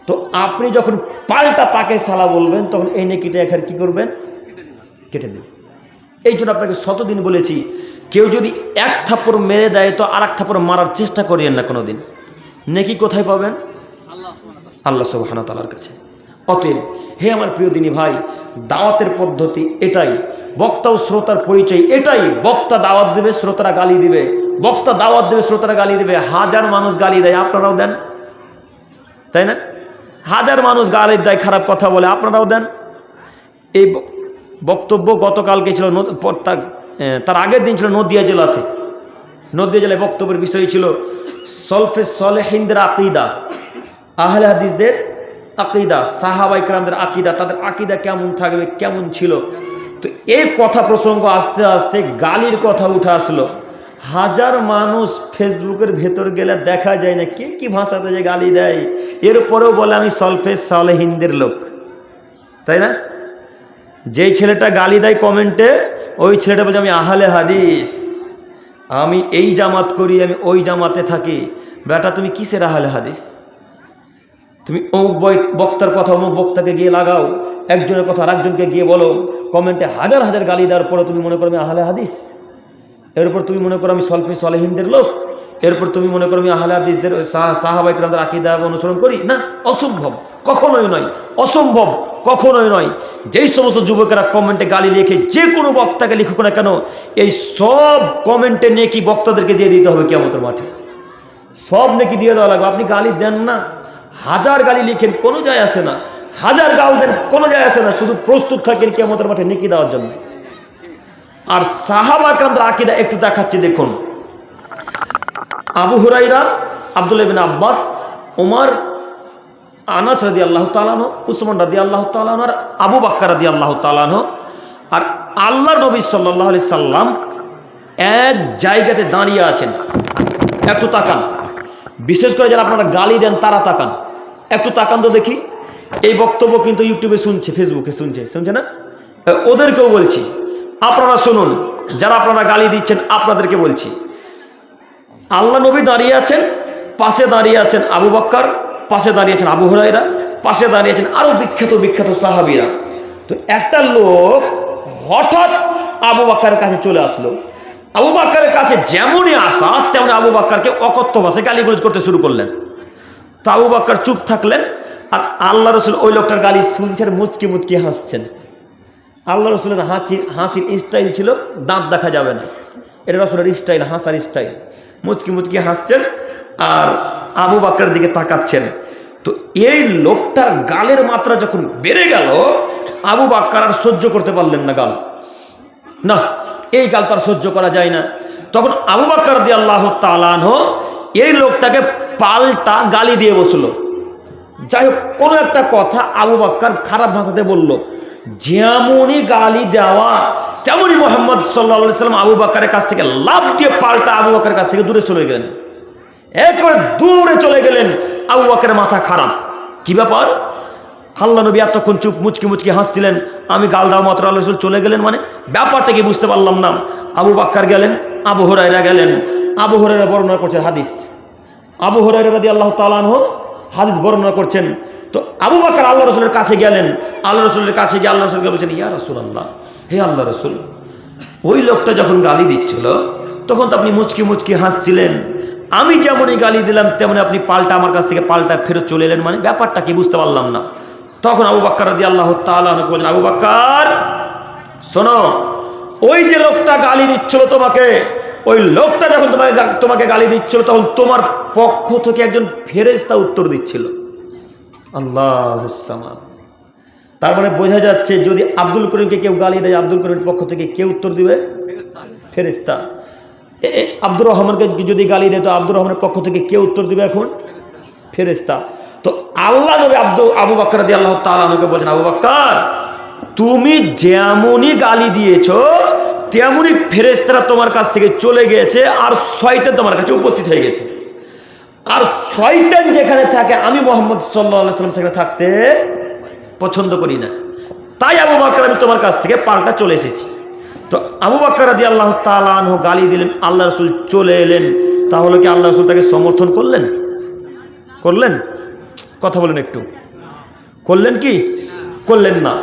তো আপনি যখন পাল্টা তাকে সালা বলবেন তখন এই নেকিটা এখানে কী করবেন? কেটে দেবেন। এই জন্য আপনাকে শতদিন বলেছি, কেউ যদি 1 থাপ্পড় মেরে দেয় তো আর 1 থাপ্পড় মারার চেষ্টা করিয়েন না কোনোদিন। নেকি কোথায় পাবেন? আল্লাহ সুবহানাহু ওয়া তাআলার কাছে। অতএব হে আমার প্রিয় দিনী ভাই, দাওয়াতের পদ্ধতি এটাই, বক্তা ও শ্রোতার পরিচয় এটাই। বক্তা দাওয়াত দেবে, শ্রোতারা গালি দিবে। বক্তা দাওয়াত দেবে, শ্রোতারা গালি দিবে। হাজার মানুষ গালি দেয়, আপনারাও দেন, তাই না? হাজার মানুষ গালি দেয়, খারাপ কথা বলে, আপনারাও দেন। এই বক্তব্য গতকালকে ছিল, তার আগের দিন ছিল নদিয়া জেলাতে। নদিয়া জেলায় বক্তব্যের বিষয় ছিল সলফে সালেহিনদের আকীদা, আহলে হাদিসদের আকীদা, সাহাবায়ে কেরামদের আকীদা, তাদের আকীদা কেমন থাকবে, কেমন ছিল। তো এই কথা প্রসঙ্গ আস্তে আস্তে গালির কথা উঠে আসলো। হাজার মানুষ ফেসবুকের ভেতর গেলে দেখা যায় না কে কি ভাষাতে যে গালি দেয়। এরপরেও বলে আমি সলফে সালেহিনদের লোক, তাই না? যেই ছেলেটা গালি দেয় কমেন্টে, ওই ছেলেটা বলছে আমি আহলে হাদিস, আমি এই জামাত করি, আমি ওই জামাতে থাকি। বেটা তুমি কিসের আহলে হাদিস? তুমি অমুক বক্তার কথা অমুক বক্তাকে গিয়ে লাগাও, একজনের কথা আরেকজনকে গিয়ে বলো, কমেন্টে হাজার হাজার গালি দেওয়ার পরে তুমি মনে করো আমি আহলে হাদিস, এরপর তুমি মনে করো আমি সলফে সালেহিনদের লোক, এরপর তুমি মনে করো আমি আহলে হাদিসদের সাহাবায়ে কেরামদের আকীদা অনুসরণ করি। না, অসম্ভব, কখনোই নয়, অসম্ভব, কখনোই নয়। যেই সমস্ত যুবকেরা কমেন্টে গালি লিখে যে কোনো বক্তাকে লিখুক না কেন, এই সব কমেন্টে নেকি বক্তাদেরকে দিয়ে দিতে হবে কিয়ামতের মাঠে। সব নেকি দিয়ে দেওয়া লাগবে। আপনি গালি দেন না, হাজার গালি লিখেন, কোনো যায় আসে না, হাজার গাল দেন, কোনো যায় আসে না, শুধু প্রস্তুত থাকেন কিয়ামতের মাঠে নেকি দেওয়ার জন্য। আর সাহাবা কেরামদের আকীদা একটু দেখাচ্ছি, দেখুন। আবু হুরায়রা, আব্দুল্লাহ ইবনে আব্বাস, ওমর, আনাস রাদিয়াল্লাহু তাআলা আনহু, উসমান রাদিয়াল্লাহু তাআলা আনহু, আর আবু বকর রাদিয়াল্লাহু তাআলা আনহু, আর আল্লাহর নবী সাল্লাল্লাহু আলাইহি সাল্লাম এক জায়গাতে দাঁড়িয়ে আছেন। একটু তাকান, বিশেষ করে যারা আপনারা গালি দেন তারা তাকান, একটু তাকান তো দেখি। এই বক্তব্য কিন্তু ইউটিউবে শুনছে, ফেসবুকে শুনছে না? ওদেরকেও বলছি, আপনারা শুনুন। যারা আপনারা গালি দিচ্ছেন আপনাদেরকে বলছি, আল্লাহ নবী দাঁড়িয়ে আছেন, পাশে দাঁড়িয়ে আছেন আবু বকর, পাশে দাঁড়িয়ে আছেন আবু হুরায়রা, পাশে দাঁড়িয়ে আছেন আরো বিখ্যাত বিখ্যাত সাহাবীরা। তো একটা লোক হঠাৎ আবু বকরের কাছে চলে আসলো। আবু বকরের কাছে যেমনই আসা তেমনি আবু বকরকে অকথ্য ভাষায় গালিগালাজ করতে শুরু করলেন। তো আবু বকর চুপ থাকলেন, আর আল্লাহ রসুল ওই লোকটার গালি শুনছেন, মুচকি মুচকি হাসছেন। আল্লাহ রসুলের হাসির স্টাইল ছিল দাঁত দেখা যাবে না, এটা রসুলের স্টাইল, হাসার স্টাইল। মুচকি মুচকি হাসছেন আর আবু বকরের দিকে তাকাচ্ছেন। তো এই লোকটার গালের মাত্রা যখন বেড়ে গেল, আবু বকর আর সহ্য করতে পারলেন না গাল। না, এই গাল তার সহ্য করা যায় না। তখন আবু বকর রাদিয়াল্লাহু তাআলা আনহু এই লোকটাকে পাল্টা গালি দিয়ে বসলো। যাই হোক, কোনো একটা কথা আবু বকর খারাপ ভাষাতে বলল। যেমনই গালি দেওয়া তেমনই মুহাম্মদ সাল্লাল্লাহু আলাইহি সাল্লাম আবু বকরের কাছ থেকে লাফ দিয়ে পাল্টা আবু বকরের কাছ থেকে দূরে চলে গেলেন। একবার দূরে চলে গেলেন। আবু বকরের মাথা খারাপ, কি ব্যাপার? আল্লাহ নবী এতক্ষণ চুপ মুচকি মুচকি হাসছিলেন, আমি গাল দেওয়া মাত্র আল্লাহ রাসূল চলে গেলেন, মানে ব্যাপারটা কি বুঝতে পারলাম না। আবু বকর গেলেন, আবু হুরায়রা গেলেন। আবু হুরায়রা বর্ণনা করছেন হাদিস, আবু হুরায়রা রাদিয়াল্লাহু তাআলা আনহু হাদিস বর্ণনা করছেন। তো আবু বকর আল্লাহ রসুলের কাছে গেলেন। আল্লাহ রসুলের কাছে গিয়ে আল্লাহ রসুলকে বলছেন, ইয়া রাসূলুল্লাহ, হে আল্লাহ রসুল, ওই লোকটা যখন গালি দিচ্ছিল তখন তো আপনি মুচকি মুচকি হাসছিলেন, আমি যেমনই গালি দিলাম তেমনি আপনি পাল্টা আমার কাছ থেকে পাল্টা ফেরত চলে এলেন, মানে ব্যাপারটা কি বুঝতে পারলাম না। তখন আবু বকর রাদিয়াল্লাহু তাআলা আনহু বললেন, আবু বকর শোনো, ওই যে লোকটা গালি দিচ্ছিল তোমাকে, ওই লোকটা যখন তোমাকে গালি দিচ্ছিল তখন তোমার পক্ষ থেকে একজন ফেরেশতা উত্তর দিচ্ছিল। আল্লাহুস সামাদ। তার মানে বোঝা যাচ্ছে যদি আব্দুল করিমকে কেউ গালি দেয়, আব্দুল করিমের পক্ষ থেকে কে উত্তর দিবে? ফেরেশতা। আব্দুর রহমানকে যদি গালি দেয় তো আব্দুর রহমানের পক্ষ থেকে কে উত্তর দিবে? এখন ফেরেশতা। তো আল্লাহ নবী আবু বকর রাদিয়াল্লাহু তাআলা আনহুকে বলেন, আবু বকর তুমি যেমনই গালি দিয়েছো তেমনি ফেরেশতারা তোমার কাছ থেকে চলে গিয়েছে আর শয়তান তোমার কাছে উপস্থিত হয়ে গেছে। আর শয়তান যেখানে থাকে আমি মুহাম্মদ সাল্লাল্লাহু আলাইহি ওয়াসাল্লাম সেখানে থাকতে পছন্দ করি না। তাই আবু বকর আমি তোমার কাছ থেকে পাল্টা চলে এসেছি। তো আবু বকর রাদিয়াল্লাহু তাআলা আনহু গালি দিলেন, আল্লাহ রাসূল চলে এলেন। তাহলে কি আল্লাহ রাসূল তাকে সমর্থন করলেন? করলেন? কথা বলেন একটু। করলেন কি? করলেন না।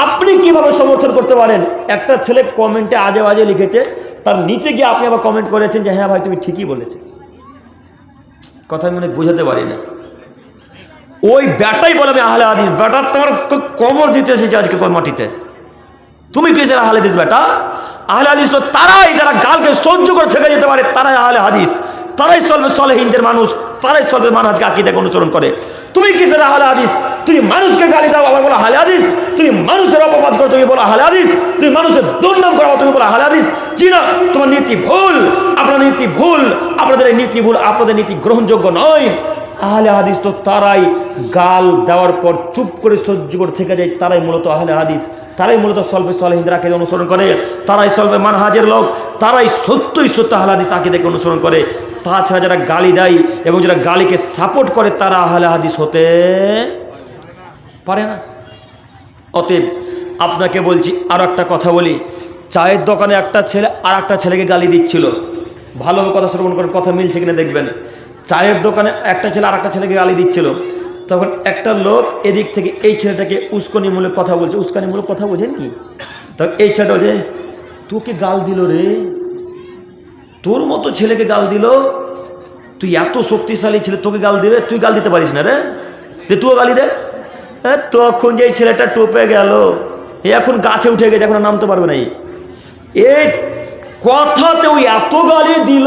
আপনি কিভাবে সমর্থন করতে পারেন? একটা ছেলে কমেন্টে আজে বাজে লিখেছে, তার নিচে গিয়ে আপনি আবার কমেন্ট করেছেন যে হ্যাঁ ভাই তুমি ঠিকই বলেছে। কথা আমি মনে বুঝাতে পারি না। ওই ব্যাটাই বলে আমি আহলে হাদিস। ব্যাটার তোমার কবর দিতে এসেছে আজকে মাটিতে। তুমি কিসের আহলে হাদিস বেটা? আহলে হাদিস তো তারাই যারা গালকে সহ্য করে থেকে যেতে পারে, তারাই আহলে হাদিস। তারাই চলবে সলেহিনদের মানুষ, তারাই চলবে মানহাজকে আকীদাকে অনুসরণ করে। তুমি কিসের আহলে হাদিস? তুমি মানুষকে গালি দাও আবার বলো আহলে হাদিস। তুমি মানুষের অপবাদ করো তুমি বলো আহলে হাদিস। তুমি মানুষের দুর্নাম করো তুমি বলো আহলে হাদিস। চিনা তোমার নীতি ভুল, আপনার নীতি ভুল, আপনাদের এই নীতি ভুল, আপনাদের নীতি গ্রহণযোগ্য নয়। আহলে হাদিস তো তারাই গাল দেওয়ার পর চুপ করে সহ্য করে থেকে যায়, তারাই মূলত আহলে হাদিস। তারাই মূলত সলবে সলেহিনদের আকীদা অনুসরণ করে, তারাই সলবে মানহাজের লোক, তারাই সত্যই সত্য আহলে হাদিস আকীদাকে অনুসরণ করে। তাছাড়া যারা গালি দেয় এবং যারা গালিকে সাপোর্ট করে তারা আহলে হাদিস হতে পারে না। অতএব আপনাকে বলছি, আর একটা কথা বলি। চায়ের দোকানে একটা ছেলে আর একটা ছেলেকে গালি দিচ্ছিল। ভালোভাবে কথা শ্রবণ করেন, কথা মিলছে কিনা দেখবেন। চায়ের দোকানে একটা ছেলে আর একটা ছেলেকে গালি দিচ্ছিল। তখন একটা লোক এদিক থেকে এই ছেলেটাকে উস্কানিমূলক কথা বলছে। উস্কানিমূলক কথা বোঝেন কি? তখন এই ছেলেটা বলছে তোকে গাল দিল রে, তোর মতো ছেলেকে গাল দিল, তুই এত শক্তিশালী ছেলে তোকে গাল দেবে, তুই গাল দিতে পারিস না রে, তুইও গালি দে। তখন যে ছেলেটা টোপে গেল, এখন গাছে উঠে গেছে, এখন নামতে পারবে না। এই কথাতে ওই এত গালি দিল,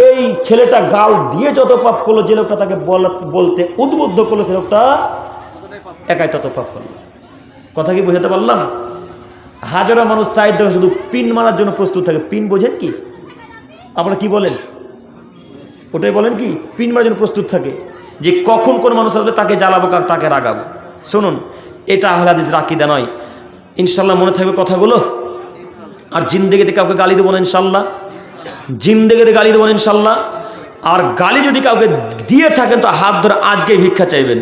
এই ছেলেটা গাল দিয়ে যত পাপ করলো, যে লোকটা তাকে বলতে উদ্বুদ্ধ করলো সে লোকটা একাই তত পাপ করলো। কথা কি বোঝাতে পারলাম? হাজারো মানুষ চায়ের দোকানে শুধু পিন মারার জন্য প্রস্তুত থাকে। পিন বোঝেন কি? আপনারা কি বলেন? ওটাই বলেন কি? পিন মারার জন্য প্রস্তুত থাকে, যে কখন কোন মানুষ আসবে তাকে জ্বালাবো, তাকে রাগাবো। শুনুন, এটা আহলে হাদিসের আকীদা নয়। ইনশাল্লাহ মনে থাকবে কথাগুলো। আর জিন্দেগিতে কাউকে গালি দেবো না ইনশাল্লাহ, জিন্দেগিতে গালি দেবো না ইনশাল্লাহ। আর গালি যদি কাউকে দিয়ে থাকেন তো হাত ধরে আজকেই ভিক্ষা চাইবেন।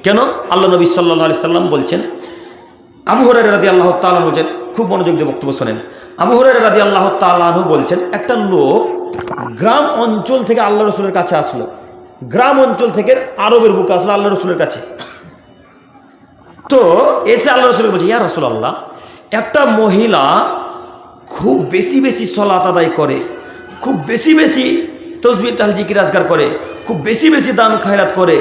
কেন? আল্লাহ নবী সাল্লাল্লাহু আলাইহি সাল্লাম বলছেন, আবু হুরায়রা রাদিয়াল্লাহু তাআলা আনহু বলছেন, খুব মনোযোগ দিয়ে বক্তব্য শোনেন। আবু হুরায়রা রাদিয়াল্লাহু তাআলা আনহু বলছেন, একটা লোক গ্রাম অঞ্চল থেকে আল্লাহ রসুলের কাছে আসলো। গ্রাম অঞ্চল থেকে আরবের বুকে আসলো আল্লাহ রসুলের কাছে। তো এসে আল্লাহ রসুলকে বলছে, ইয়া রাসূলুল্লাহ, একটা মহিলা খুব বেশি বেশি সলাত আদায় করে, খুব বেশি বেশি তসবিহ তাহলিল জিকির আজকার করে, খুব বেশি বেশি দান খায়রাত করে,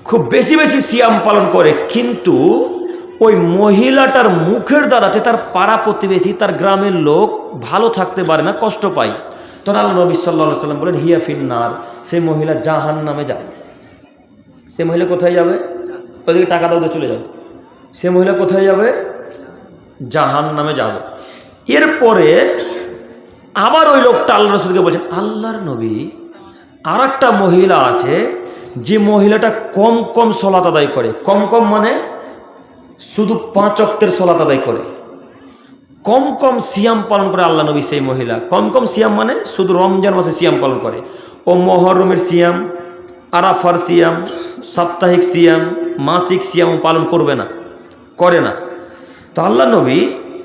খুব বেশি বেশি সিয়াম পালন করে, কিন্তু ওই মহিলাটার মুখের দ্বারাতে তার পাড়া প্রতিবেশী, তার গ্রামের লোক ভালো থাকতে পারে না, কষ্ট পায়। তখন আল্লাহ নবী সাল্লাল্লাহু আলাইহি সাল্লাম বলেন, হিয়া ফিন্নার, সেই মহিলা জাহান্নামে যাবে। সে মহিলা কোথায় যাবে? ওদিকে টাকা দাও চলে যাবে। সে মহিলা কোথায় যাবে? জাহান্নামে যাবে। এরপরে আবার ওই লোকটা আল্লাহ রসুলকে বলছেন, আল্লাহর নবী, আর একটা মহিলা আছে যে মহিলাটা কম কম সলাত আদায় করে। কম কম মানে শুধু 5 ওয়াক্তের সলাত আদায় করে, কম কম সিয়াম পালন করে। আল্লাহ নবী সেই মহিলা কম কম সিয়াম মানে শুধু রমজান মাসে সিয়াম পালন করে। ও মুহররমের সিয়াম, আরাফার সিয়াম, সাপ্তাহিক সিয়াম, মাসিক সিয়াম পালন করবে না, করে না। তো আল্লাহ নবী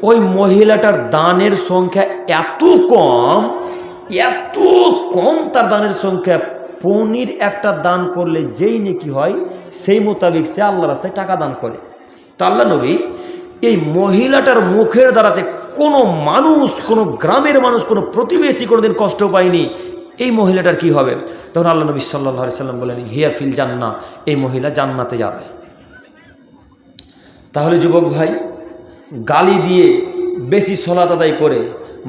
ওই মহিলাটার দানের সংখ্যা এত কম, এত কম তার দানের সংখ্যা, পনির একটা দান করলে যেই নেকি হয় সেই মোতাবেক সে আল্লাহ রাস্তায় টাকা দান করে। তো আল্লাহ নবী এই মহিলাটার মুখের দ্বারাতে কোনো মানুষ, কোনো গ্রামের মানুষ, কোনো প্রতিবেশী কোনোদিন কষ্ট পায়নি, এই মহিলাটার কি হবে? তখন আল্লাহ নবী সাল্লাল্লাহু আলাইহি সাল্লাম বলেন, হিয়া ফিল জান্নাহ, এই মহিলা জান্নাতে যাবে। তাহলে যুবক ভাই, গালি দিয়ে বেশি সলাত আদায় করে,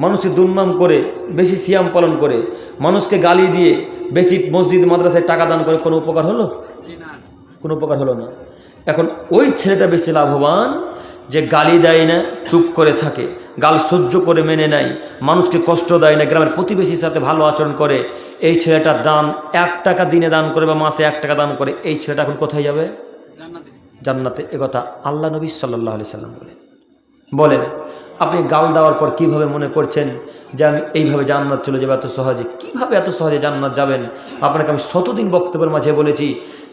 মানুষের দুর্নাম করে, বেশি সিয়াম পালন করে, মানুষকে গালি দিয়ে বেশি মসজিদ মাদ্রাসায় টাকা দান করে কোনো উপকার হলো? কোনো উপকার হলো না। এখন ওই ছেলেটা বেশি লাভবান যে গালি দেয় না, চুপ করে থাকে, গাল সহ্য করে মেনে নেয়, মানুষকে কষ্ট দেয় না, গ্রামের প্রতিবেশীর সাথে ভালো আচরণ করে। এই ছেলেটা দান 1 টাকা দিনে দান করে বা মাসে 1 টাকা দান করে, এই ছেলেটা এখন কোথায় যাবে? জান্নাতে। একথা আল্লাহ নবী সাল্লাল্লাহু আলাইহি সাল্লাম বলে। বলেন আপনি গাল দেওয়ার পর কিভাবে মনে করছেন যে আমি এইভাবে জান্নাত চলে যাবো এত সহজে? কিভাবে এত সহজে জান্নাত যাবেন? আপনাকে আমি শতদিন বক্তব্যের মাঝে বলেছি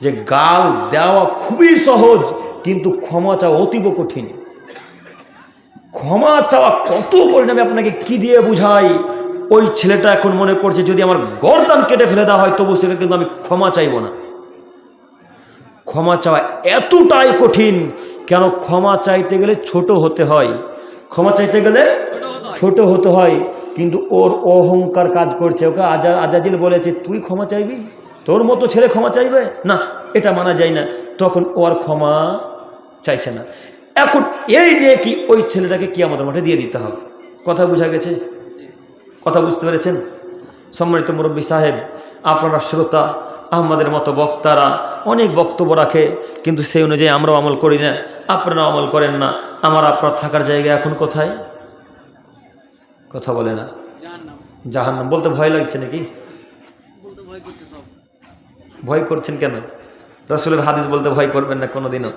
যে গাল দেওয়া খুবই সহজ, কিন্তু ক্ষমা চাওয়া অতীব কঠিন। ক্ষমা চাওয়া কত কঠিন আমি আপনাকে কি দিয়ে বুঝাই। ওই ছেলেটা এখন মনে করছে যদি আমার গর্দান কেটে ফেলে দেওয়া হয় তবু সেটা কিন্তু আমি ক্ষমা চাইব না। ক্ষমা চাওয়া এতটাই কঠিন, কেন? ক্ষমা চাইতে গেলে ছোট হতে হয়, ক্ষমা চাইতে গেলে ছোট হতে হয়, কিন্তু ওর অহংকার কাজ করছে। ওকে আজাজিল বলেছে তুই ক্ষমা চাইবি, তোর মতো ছেলে ক্ষমা চাইবে না, এটা মানা যায় না। তখন ও আর ক্ষমা চাইছে না। এখন এই নিয়ে কি ওই ছেলেটাকে কিয়ামতের মাঠে দিয়ে দিতে হবে। কথা বোঝা গেছে? কথা বুঝতে পেরেছেন? সম্মানিত মুরব্বী সাহেব, আপনারা শ্রোতা, আমাদের মতো বক্তারা অনেক বক্তব্য রাখে, কিন্তু সেই অনুযায়ী আমরাও আমল করি না, আপনারাও আমল করেন না। আপনার থাকার জায়গা এখন কোথায়? কথা বলে না। জাহান্নাম বলতে ভয় লাগছে নাকি? ভয় করছেন কেন? রাসূলের হাদিস বলতে ভয় করবেন না কোনোদিনও।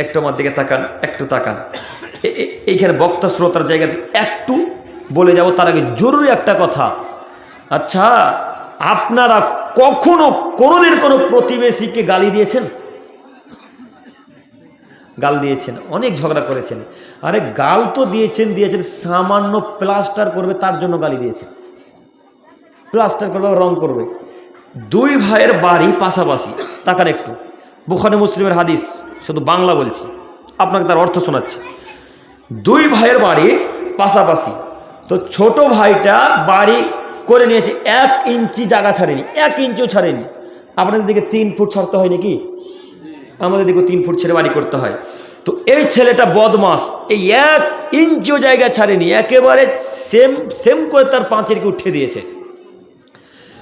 একটু আমার দিকে তাকান, একটু তাকান। এইখানে বক্তা শ্রোতার জায়গাতে একটু বলে যাব, তার আগে জরুরি একটা কথা। আচ্ছা, আপনারা কখনো কোনোদিন কোনো প্রতিবেশীকে গালি দিয়েছেন? গাল দিয়েছেন, অনেক ঝগড়া করেছেন। আরে গাল তো দিয়েছেন, সামান্য প্লাস্টার করবে তার জন্য গালি দিয়েছেন। প্লাস্টার করবে, রং করবে। দুই ভাইয়ের বাড়ি পাশাপাশি, তাকান একটু, বুখারী মুসলিমের হাদিস, শুধু বাংলা বলছি, আপনাকে তার অর্থ শোনাচ্ছি। দুই ভাইয়ের বাড়ি পাশাপাশি, তো ছোট ভাইটা বাড়ি করে নিয়েছে, 1 ইঞ্চি জায়গা ছাড়েনি, 1 ইঞ্চিও ছাড়েনি। আপনাদের দিকে 3 ফুট ছাড়তে হয় নাকি? আমাদের দিকে 3 ফুট ছেড়ে বাড়ি করতে হয়। তো এই ছেলেটা বদমাস, এই 1 ইঞ্চিও জায়গা ছাড়েনি, একেবারে সেম করে তার 5-এর কি উঠে দিয়েছে।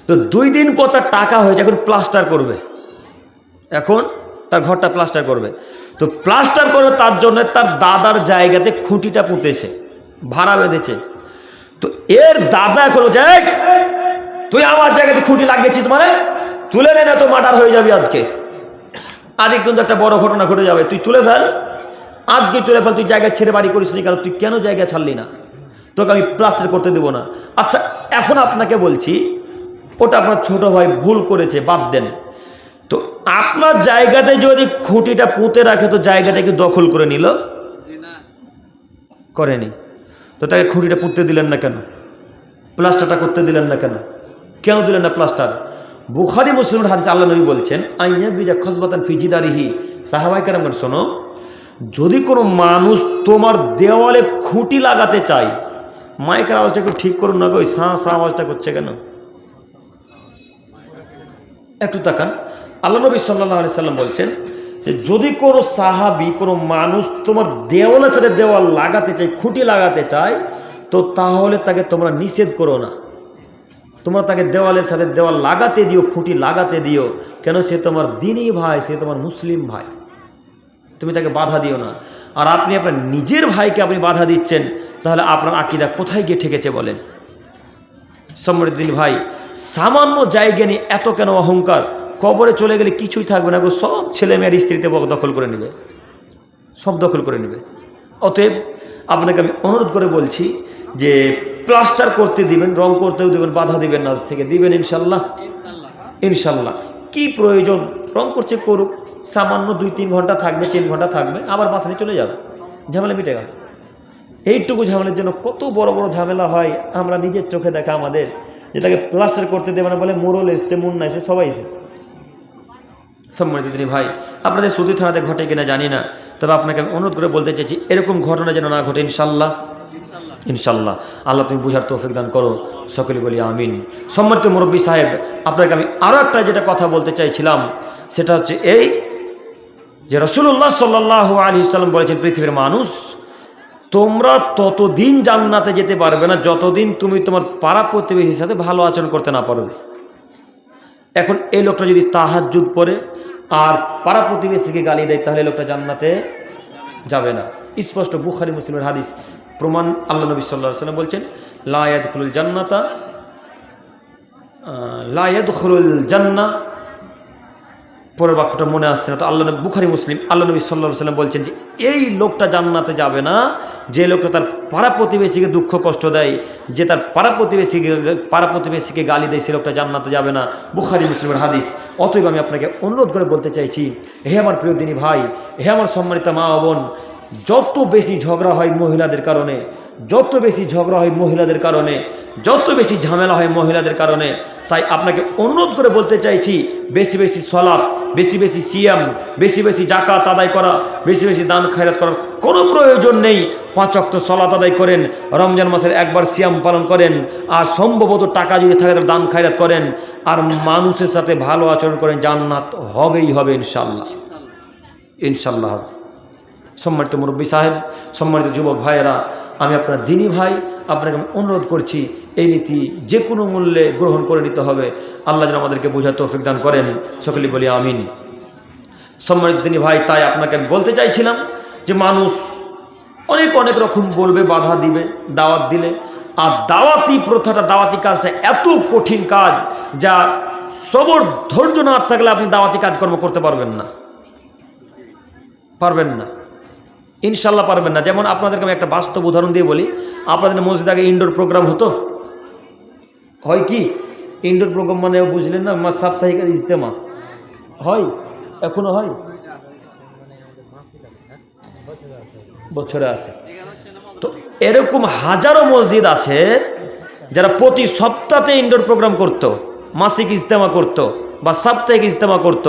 তো 2 দিন পর তার টাকা হয়েছে, এখন প্লাস্টার করবে, এখন তার ঘরটা প্লাস্টার করবে। তো প্লাস্টার করবে তার জন্য তার দাদার জায়গাতে খুঁটিটা পুঁতেছে, ভাড়া বেঁধেছে। তো এর দাদা এখন বলছে, তুই আমার জায়গাতে খুঁটি লাগিয়েছিস মানে তুলে নে, না তো মার্ডার হয়ে যাবি আজকে। আজকে কিন্তু একটা বড় ঘটনা ঘটে যাবে, তুই তুলে ফেল, আজকে তুলে ফেল, তুই জায়গা ছেড়ে বাড়ি করিস নি কেন? তুই কেন জায়গা ছাড়লি না? তোকে আমি প্লাস্টার করতে দেবো না। আচ্ছা, এখন আপনাকে বলছি, ওটা আপনার ছোট ভাই ভুল করেছে, বাদ দেন। তো আপনার জায়গাতে যদি খুঁটিটা পুঁতে রাখে তো জায়গাটা কি দখল করে নিল? করেনি। তো তাকে খুঁটিটা পুঁততে দিলেন না কেন? প্লাস্টারটা করতে দিলেন না কেন? কেন দিলেন না প্লাস্টার? বুখারী মুসলিমের হাদিস, আল্লাহ নবী বলছেন, আইয়া বিজা খসবাতান ফি জিদারিহি। সাহাবায়ে কেরাম শোনো, যদি কোনো মানুষ তোমার দেওয়ালে খুঁটি লাগাতে চায়, মাইকের আওয়াজটা একটু ঠিক করুন না গো, ওই সা আওয়াজটা করছে কেন? একটু তাকান। আল্লাহ নবী সাল্লাল্লাহু আলাইহি সাল্লাম বলছেন যে যদি কোনো সাহাবী, কোনো মানুষ তোমার দেওয়ালের সাথে দেওয়াল লাগাতে চায়, খুঁটি লাগাতে চায়, তো তাহলে তাকে তোমরা নিষেধ করো না, তোমরা তাকে দেওয়ালের সাথে দেওয়াল লাগাতে দিও, খুঁটি লাগাতে দিও। কেন? সে তোমার দ্বীনী ভাই, সে তোমার মুসলিম ভাই, তুমি তাকে বাধা দিও না। আর আপনি আপনার নিজের ভাইকে আপনি বাধা দিচ্ছেন, তাহলে আপনার আকীদা কোথায় গিয়ে ঠেকেছে বলেন? সম্মানিত দিনী ভাই, সামান্য জায়গা নিয়ে এত কেন অহংকার? কবরে চলে গেলে কিছুই থাকবে না গো, সব ছেলে মেয়ের স্ত্রীতে দখল করে নেবে, সব দখল করে নেবে। অতএব আপনাকে আমি অনুরোধ করে বলছি যে প্লাস্টার করতে দিবেন, রং করতেও দিবেন, বাধা দিবেন না, আজ থেকে দিবেন ইনশাল্লাহ। ইনশাল্লাহ। কি প্রয়োজন? রং করছে করুক, সামান্য 2-3 ঘন্টা থাকবে, 3 ঘন্টা থাকবে, আবার বাসায় চলে যাবে, ঝামেলা মিটে গেল। এইটুকু ঝামেলার জন্য কত বড় বড় ঝামেলা হয়, আমরা নিজের চোখে দেখা আমাদের, যেটাকে প্লাস্টার করতে দেবে না বলে মোড়ল এসছে, মুন্না এসেছে, সবাই এসেছে। সম্মানিত দিনী ভাই, আপনাদের সুদী থানাতে ঘটে কিনা জানি না, তবে আপনাকে আমি অনুরোধ করে বলতে চাইছি, এরকম ঘটনা যেন না ঘটে ইনশাল্লাহ। ইনশাল্লাহ। আল্লাহ তুমি বুঝার তৌফিক দান করো, সকলে বলি আমিন। সম্মানিত মুরব্বী সাহেব, আপনাকে আমি আরও একটা যেটা কথা বলতে চাইছিলাম, সেটা হচ্ছে এই যে রাসূলুল্লাহ সাল্লাল্লাহু আলাইহি ওয়াসাল্লাম বলেছেন, পৃথিবীর মানুষ, তোমরা ততদিন জান্নাতে যেতে পারবে না যতদিন তুমি তোমার পাড়া প্রতিবেশীর সাথে ভালো আচরণ করতে না পারবে। এখন এই লোকটা যদি তাহাজ্জুদ পড়ে আর পাড়া প্রতিবেশীকে গালি দেয়, তাহলে লোকটা জান্নাতে যাবে না। স্পষ্ট বুখারী মুসলিমের হাদিস, প্রমাণ আল্লাহ নবী সাল্লাল্লাহু আলাইহি ওয়াসাল্লাম বলছেন, লা ইয়াদখুলুল জান্নাতা, লা ইয়াদখুলুল জান্নাহ পরের বাক্যটা মনে আসছে না তো, আল্লাহ নবী, বুখারী মুসলিম, আল্লাহ নবী সাল্লাল্লাহু আলাইহি ওয়াসাল্লাম বলছেন যে এই লোকটা জান্নাতে যাবে না যে লোকটা তার পাড়া প্রতিবেশীকে দুঃখ কষ্ট দেয়, যে তার পাড়া প্রতিবেশীকে গালি দেয়, সে লোকটা জান্নাতে যাবে না। বুখারী মুসলিমের হাদিস। অতএব আমি আপনাকে অনুরোধ করে বলতে চাইছি, হে আমার প্রিয় দিনী ভাই, হে আমার সম্মানিত মা ও বোন, যত বেশি ঝগড়া হয় মহিলাদের কারণে, যত বেশি ঝগড়া হয় মহিলাদের কারণে, যত বেশি ঝামেলা হয় মহিলাদের কারণে, তাই আপনাকে অনুরোধ করে বলতে চাইছি, বেশি বেশি সলাত, বেশি বেশি সিয়াম, বেশি বেশি জাকাত আদায় করা, বেশি বেশি দান খায়রাত করার কোনো প্রয়োজন নেই। 5 ওয়াক্ত সলাত আদায় করেন, রমজান মাসের একবার সিয়াম পালন করেন, আর সম্ভবত টাকা যদি থাকে তাহলে দান খায়রাত করেন, আর মানুষের সাথে ভালো আচরণ করেন, জান্নাত হবেই হবে ইনশাআল্লাহ, ইনশাআল্লাহ। সম্মানিত মুরব্বী সাহেব, সম্মানিত যুবক ভাইয়েরা, আমি আপনার দিনী ভাই, আপনাকে অনুরোধ করছি এই নীতি যে কোনো মূল্যে গ্রহণ করে নিতে হবে। আল্লাহ যেন আমাদেরকে বোঝার তৌফিক দান করেন, সকলে বলি আমিন। সম্মানিত দিনী ভাই, তাই আপনাকে আমি বলতে চাইছিলাম যে মানুষ অনেক অনেক রকম বলবে, বাধা দিবে দাওয়াত দিলে, আর দাওয়াতি প্রথাটা, দাওয়াতি কাজটা এত কঠিন কাজ যা সবর ধৈর্য না থাকলে আপনি দাওয়াতি কাজকর্ম করতে পারবেন না, পারবেন না, ইনশাল্লাহ পারবেন না। যেমন আপনাদেরকে আমি একটা বাস্তব উদাহরণ দিয়ে বলি, আপনাদের মসজিদে আগে ইনডোর প্রোগ্রাম হতো, হয় কি ইনডোর প্রোগ্রাম মানে বুঝলেন না, সাপ্তাহিক ইজতেমা হয়, এখনো হয়, বছরে আছে। তো এরকম হাজারো মসজিদ আছে যারা প্রতি সপ্তাহে ইনডোর প্রোগ্রাম করত, মাসিক ইজতেমা করত বা সাপ্তাহিক ইজতেমা করত।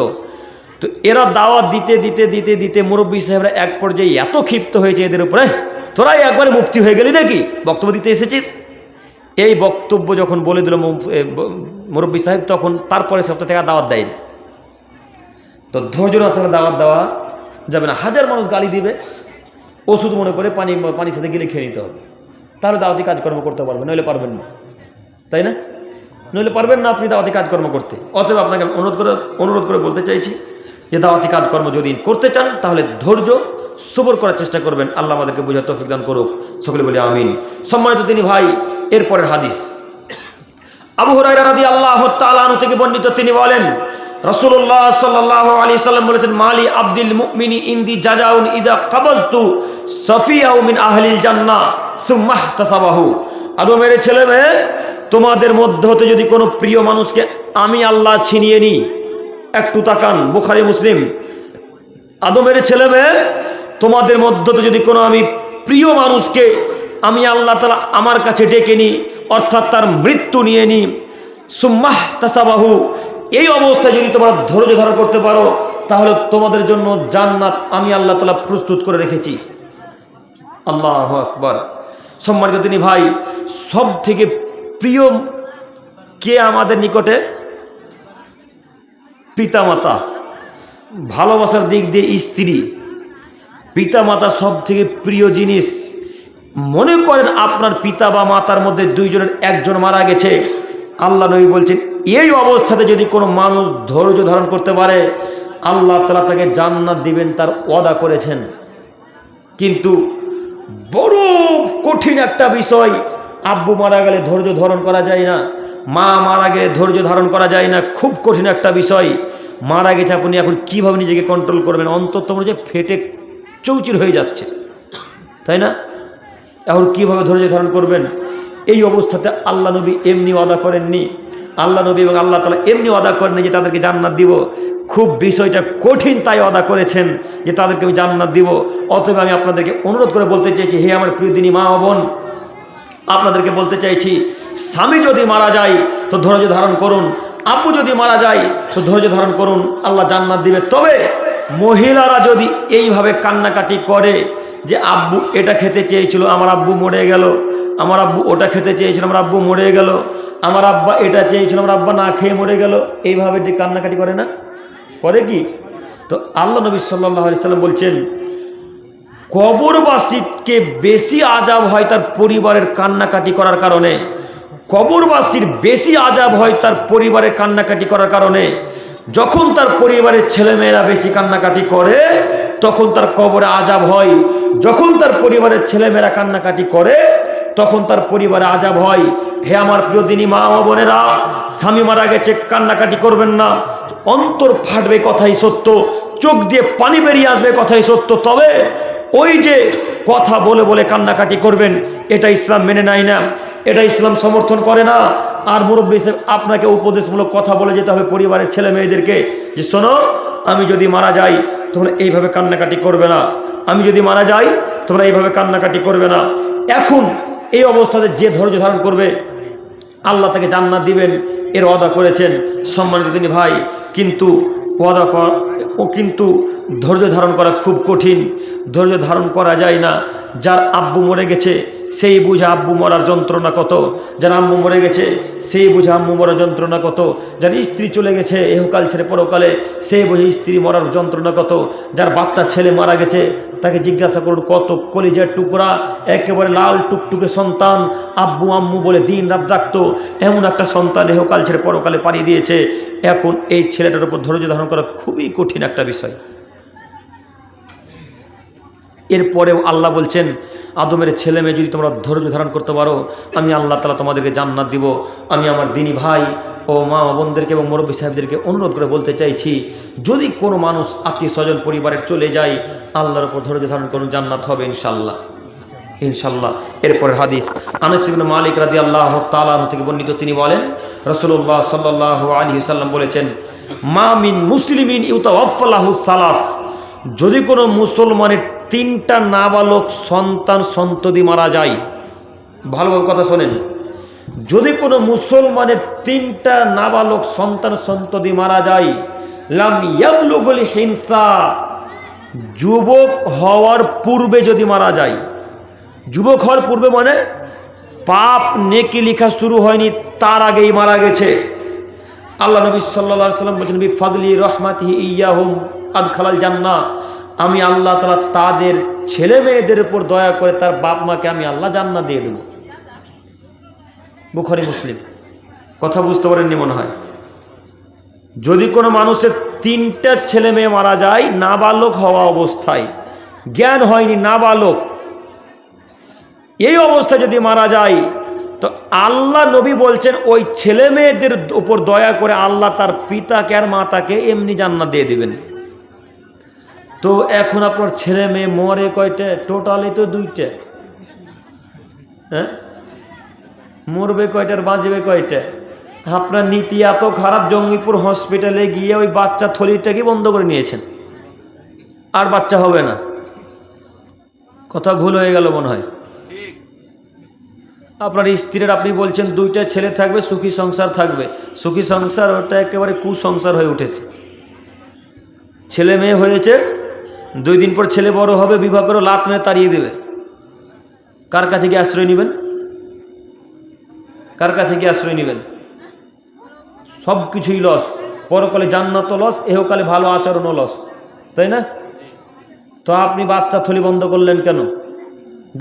তো এরা দাওয়াত দিতে দিতে দিতে দিতে মুরব্বী সাহেবরা এক পর্যায়ে এত ক্ষিপ্ত হয়েছে এদের উপরে, তোরাই একবারে মুফতি হয়ে গেলি নাকি, বক্তব্য দিতে এসেছিস। এই বক্তব্য যখন বলে দিল মুরব্বী সাহেব, তখন তারপরে সপ্তাহ থেকে দাওয়াত দেয় না। তো ধৈর্য না থাকলে দাওয়াত দেওয়া যাবে না। হাজার মানুষ গালি দিবে, ওষুধ মনে করে পানির সাথে গিলে খেয়ে নিতে হবে, তাহলে দাওয়াতি কাজকর্ম করতে পারবেন, নইলে পারবেন না, তাই না? নইলে পারবেন না আপনি দাওয়াতি কাজকর্ম করতে। অতএব আপনাকে অনুরোধ করে বলতে চাইছি যে দাওয়াতি কাজকর্ম যদি করতে চান তাহলে ধৈর্য সবর করার চেষ্টা করবেন। আল্লাহ আমাদেরকে বোঝার তৌফিক দান করুক, সকলে বলি আমিন। সম্মানিত তিনি ভাই, এরপরের হাদিস আবু হুরায়রা রাদিয়াল্লাহু তাআলা আনহু থেকে বর্ণিত, তিনি বলেন রাসূলুল্লাহ সাল্লাল্লাহু আলাইহি সাল্লাম বলেছেন, মালি আব্দুল মুমিনি ইনদি জাযাউন ইদা কাবালতু সাফিয়াহু মিন আহলিল জান্নাহ সুম্মা ইহতাসাবাহু। আদমের ছেলে মেয়ে, তোমাদের মধ্য হতে যদি কোনো প্রিয় মানুষকে আমি আল্লাহ ছিনিয়ে নিই, একটু তাকান, বুখারী মুসলিম। আদমের ছেলে মেয়ে, তোমাদের মধ্য হতে যদি কোনো আমি প্রিয় মানুষকে আমি আল্লাহ তাআলা আমার কাছে ডেকে নিই, অর্থাৎ তার মৃত্যু নিয়ে নিই, সুম্মা ইহতাসাবাহু, এই অবস্থায় যদি তোমরা ধৈর্য ধারণ করতে পারো তাহলে তোমাদের জন্য জান্নাত আমি আল্লাহ তাআলা প্রস্তুত করে রেখেছি। আল্লাহু আকবার। সম্মানিত তিনি ভাই, সব থেকে প্রিয় কে আমাদের নিকটে? পিতামাতা। ভালোবাসার দিক দিয়ে স্ত্রী, পিতামাতা সব থেকে প্রিয় জিনিস। মনে করেন আপনার পিতা বা মাতার মধ্যে দুইজনের একজন মারা গেছে, আল্লাহ নবী বলছেন এই অবস্থাতে যদি কোনো মানুষ ধৈর্য ধারণ করতে পারে আল্লাহ তাআলা তাকে জান্নাত দিবেন, তার ওয়াদা করেছেন। কিন্তু বড় কঠিন একটা বিষয়, আব্বু মারা গেলে ধৈর্য ধারণ করা যায় না, মা মারা গেলে ধৈর্য ধারণ করা যায় না, খুব কঠিন একটা বিষয়। মারা গেছে, আপনি এখন কীভাবে নিজেকে কন্ট্রোল করবেন? অন্তত মনে যে ফেটে চৌচির হয়ে যাচ্ছে, তাই না? এখন কীভাবে ধৈর্য ধারণ করবেন? এই অবস্থাতে আল্লাহ নবী এমনি ওয়াদা করেননি, আল্লাহ নবী এবং আল্লাহ তাআলা এমনি ওয়াদা করেননি যে তাদেরকে জান্নাত দিব। খুব বিষয়টা কঠিন, তাই ওয়াদা করেছেন যে তাদেরকে আমি জান্নাত দিব। অতএব আমি আপনাদেরকে অনুরোধ করে বলতে চাইছি, হে আমার প্রিয় দিনী মা ও বোন, আপনাদেরকে বলতে চাইছি, স্বামী যদি মারা যায় তো ধৈর্য ধারণ করুন, আব্বু যদি মারা যায় তো ধৈর্য ধারণ করুন, আল্লাহ জান্নাত দিবে। তবে মহিলারা যদি এইভাবে কান্নাকাটি করে যে আব্বু এটা খেতে চেয়েছিল, আমার আব্বু মরে গেল, আমার আব্বু ওটা খেতে চেয়েছিল, আমার আব্বু মরে গেল, আমার আব্বা এটা চেয়েছিল, আমার আব্বা না খেয়ে মরে গেল, এইভাবে যে কান্নাকাটি করে না, করে কি? তো আল্লাহ নবী সাল্লাল্লাহু আলাইহি সাল্লাম বলছেন, কবরবাসীকে বেশি আযাব হয় তার পরিবারের কান্নাকাটি করার কারণে, কবরবাসীর বেশি আযাব হয় তার পরিবারের কান্নাকাটি করার কারণে। যখন তার পরিবারের ছেলেমেয়েরা বেশি কান্নাকাটি করে তখন তার কবরে আযাব হয়, যখন তার পরিবারের ছেলেমেয়েরা কান্নাকাটি করে তখন তার পরিবারে আযাব হয়। হে আমার প্রিয় দিনী মা ও বোনেরা, স্বামী মারা গেছে, কান্নাকাটি করবেন না। অন্তর ফাটবে, কথাই সত্য, চোখ দিয়ে পানি বেরিয়ে আসবে, কথাই সত্য। তবে ওই যে কথা বলে বলে কান্নাকাটি করবেন, এটা ইসলাম মেনে নেয় না, এটা ইসলাম সমর্থন করে না। আর মুরব্বী হিসেবে আপনাকে উপদেশমূলক কথা বলে যেতে হবে পরিবারের ছেলে মেয়েদেরকে, যে শোনো, আমি যদি মারা যাই তোমরা এইভাবে কান্নাকাটি করবে না, আমি যদি মারা যাই তোমরা এইভাবে কান্নাকাটি করবে না। এখন এই অবস্থাতে যে ধৈর্য ধারণ করবে আল্লাহ তাকে জান্নাত দিবেন, এর ওয়াদা করেছেন সম্মানিত দিনী ভাই। কিন্তু কিন্তু ধৈর্য ধারণ করা খুব কঠিন, ধৈর্য ধারণ করা যায় না। যার আব্বু মরে গেছে সেই বুঝে আব্বু মরার যন্ত্রণা কত, যার আম্মু মরে গেছে সেই বুঝে আম্মু মরার যন্ত্রণা কত, যার স্ত্রী চলে গেছে এহকাল ছেড়ে পরকালে সেই বুঝে স্ত্রী মরার যন্ত্রণা কত, যার বাচ্চা ছেলে মারা গেছে তাকে জিজ্ঞাসা করুন কত কলিজার টুকরা, একেবারে লাল টুকটুকে সন্তান, আব্বু আম্মু বলে দিন রাত রাখতো, এমন একটা সন্তান এহকাল ছেড়ে পরকালে পাড়িয়ে দিয়েছে। এখন এই ছেলেটার উপর ধৈর্য ধারণ করা খুবই কঠিন একটা বিষয়। এরপরেও আল্লাহ বলছেন, আদমের ছেলে মেয়ে যদি তোমরা ধৈর্য ধারণ করতে পারো, আমি আল্লাহ তাআলা তোমাদেরকে জান্নাত দিব। আমি আমার দিনী ভাই ও মা বোনদেরকে এবং মুরব্বী সাহেবদেরকে অনুরোধ করে বলতে চাইছি, যদি কোনো মানুষ আত্মীয় স্বজন পরিবারের চলে যায়, আল্লাহর উপর ধৈর্য ধারণ করুন, জান্নাত হবে ইনশাআল্লাহ, ইনশাআল্লাহ। এরপরের হাদিস আনাস ইবনে মালিক রাদিয়াল্লাহু তাআলা আনহু থেকে বর্ণিত, তিনি বলেন রাসূলুল্লাহ সাল্লাল্লাহু আলাইহি ওয়াসাল্লাম বলেছেন, মা মিন মুসলিমিন ইউতাওয়াফা লাহু সালাস, যদি কোনো মুসলমানের 3টা নাবালক সন্তান সন্ততি মারা যায়, ভালোভাবে কথা শোনেন, যদি কোনো মুসলমানের 3টা নাবালক সন্তান সন্ততি মারা যায়, লাম ইয়াবলুগুল হিনসা, যুবক হওয়ার পূর্বে যদি মারা যায়, যুবক হওয়ার পূর্বে মানে পাপ নেকি লেখা শুরু হয়নি তার আগেই মারা গেছে, আল্লাহ নবী সাল্লাল্লাহু আলাইহি ওয়াসাল্লাম বলেছেন, বিফাদলি রাহমাতিহি ইয়াহুম আদখালাল জান্নাহ, আমি আল্লাহ তাআলা তাদের ছেলে মেয়েদের উপর দয়া করে তার বাপ মাকে আমি আল্লাহ জান্নাত দিয়ে দেব। বুখারী মুসলিম। কথা বুঝতে পারেননি মনে হয়। যদি কোনো মানুষের 3টা ছেলে মেয়ে মারা যায় নাবালক হওয়া অবস্থায়, জ্ঞান হয়নি, নাবালক, এই অবস্থায় যদি মারা যায়, তো আল্লাহ নবী বলছেন ওই ছেলে মেয়েদের উপর দয়া করে আল্লাহ তার পিতাকে আর মাতাকে এমনি জান্নাত দিয়ে দিবেন। তো এখন আপনার ছেলে মেয়ে মরে কয়টা? টোটালি তো 2টা। হ্যাঁ, মরবে কয়টার বাঁচবে কয়টা? আপনার নীতি এত খারাপ, জঙ্গিপুর হসপিটালে গিয়ে ওই বাচ্চা থলিটাকে বন্ধ করে নিয়েছেন, আর বাচ্চা হবে না। কথা ভুল হয়ে গেল মনে হয়। আপনার স্ত্রীর আপনি বলছেন 2টা ছেলে থাকবে, সুখী সংসার থাকবে, সুখী সংসার ওটা একেবারে কুসংসার হয়ে উঠেছে। ছেলে মেয়ে হয়েছে, 2 দিন পর ছেলে বড় হবে, বিবাহ করে লাত মেরে তাড়িয়ে দেবে। কার কাছে গিয়ে আশ্রয় নেবেন? কার কাছে গিয়ে আশ্রয় নেবেন? সব কিছুই লস, পরকালে জান্নাত লস, এহকালে ভালো আচরণও লস, তাই না? তো আপনি বাচ্চা থলি বন্ধ করলেন কেন?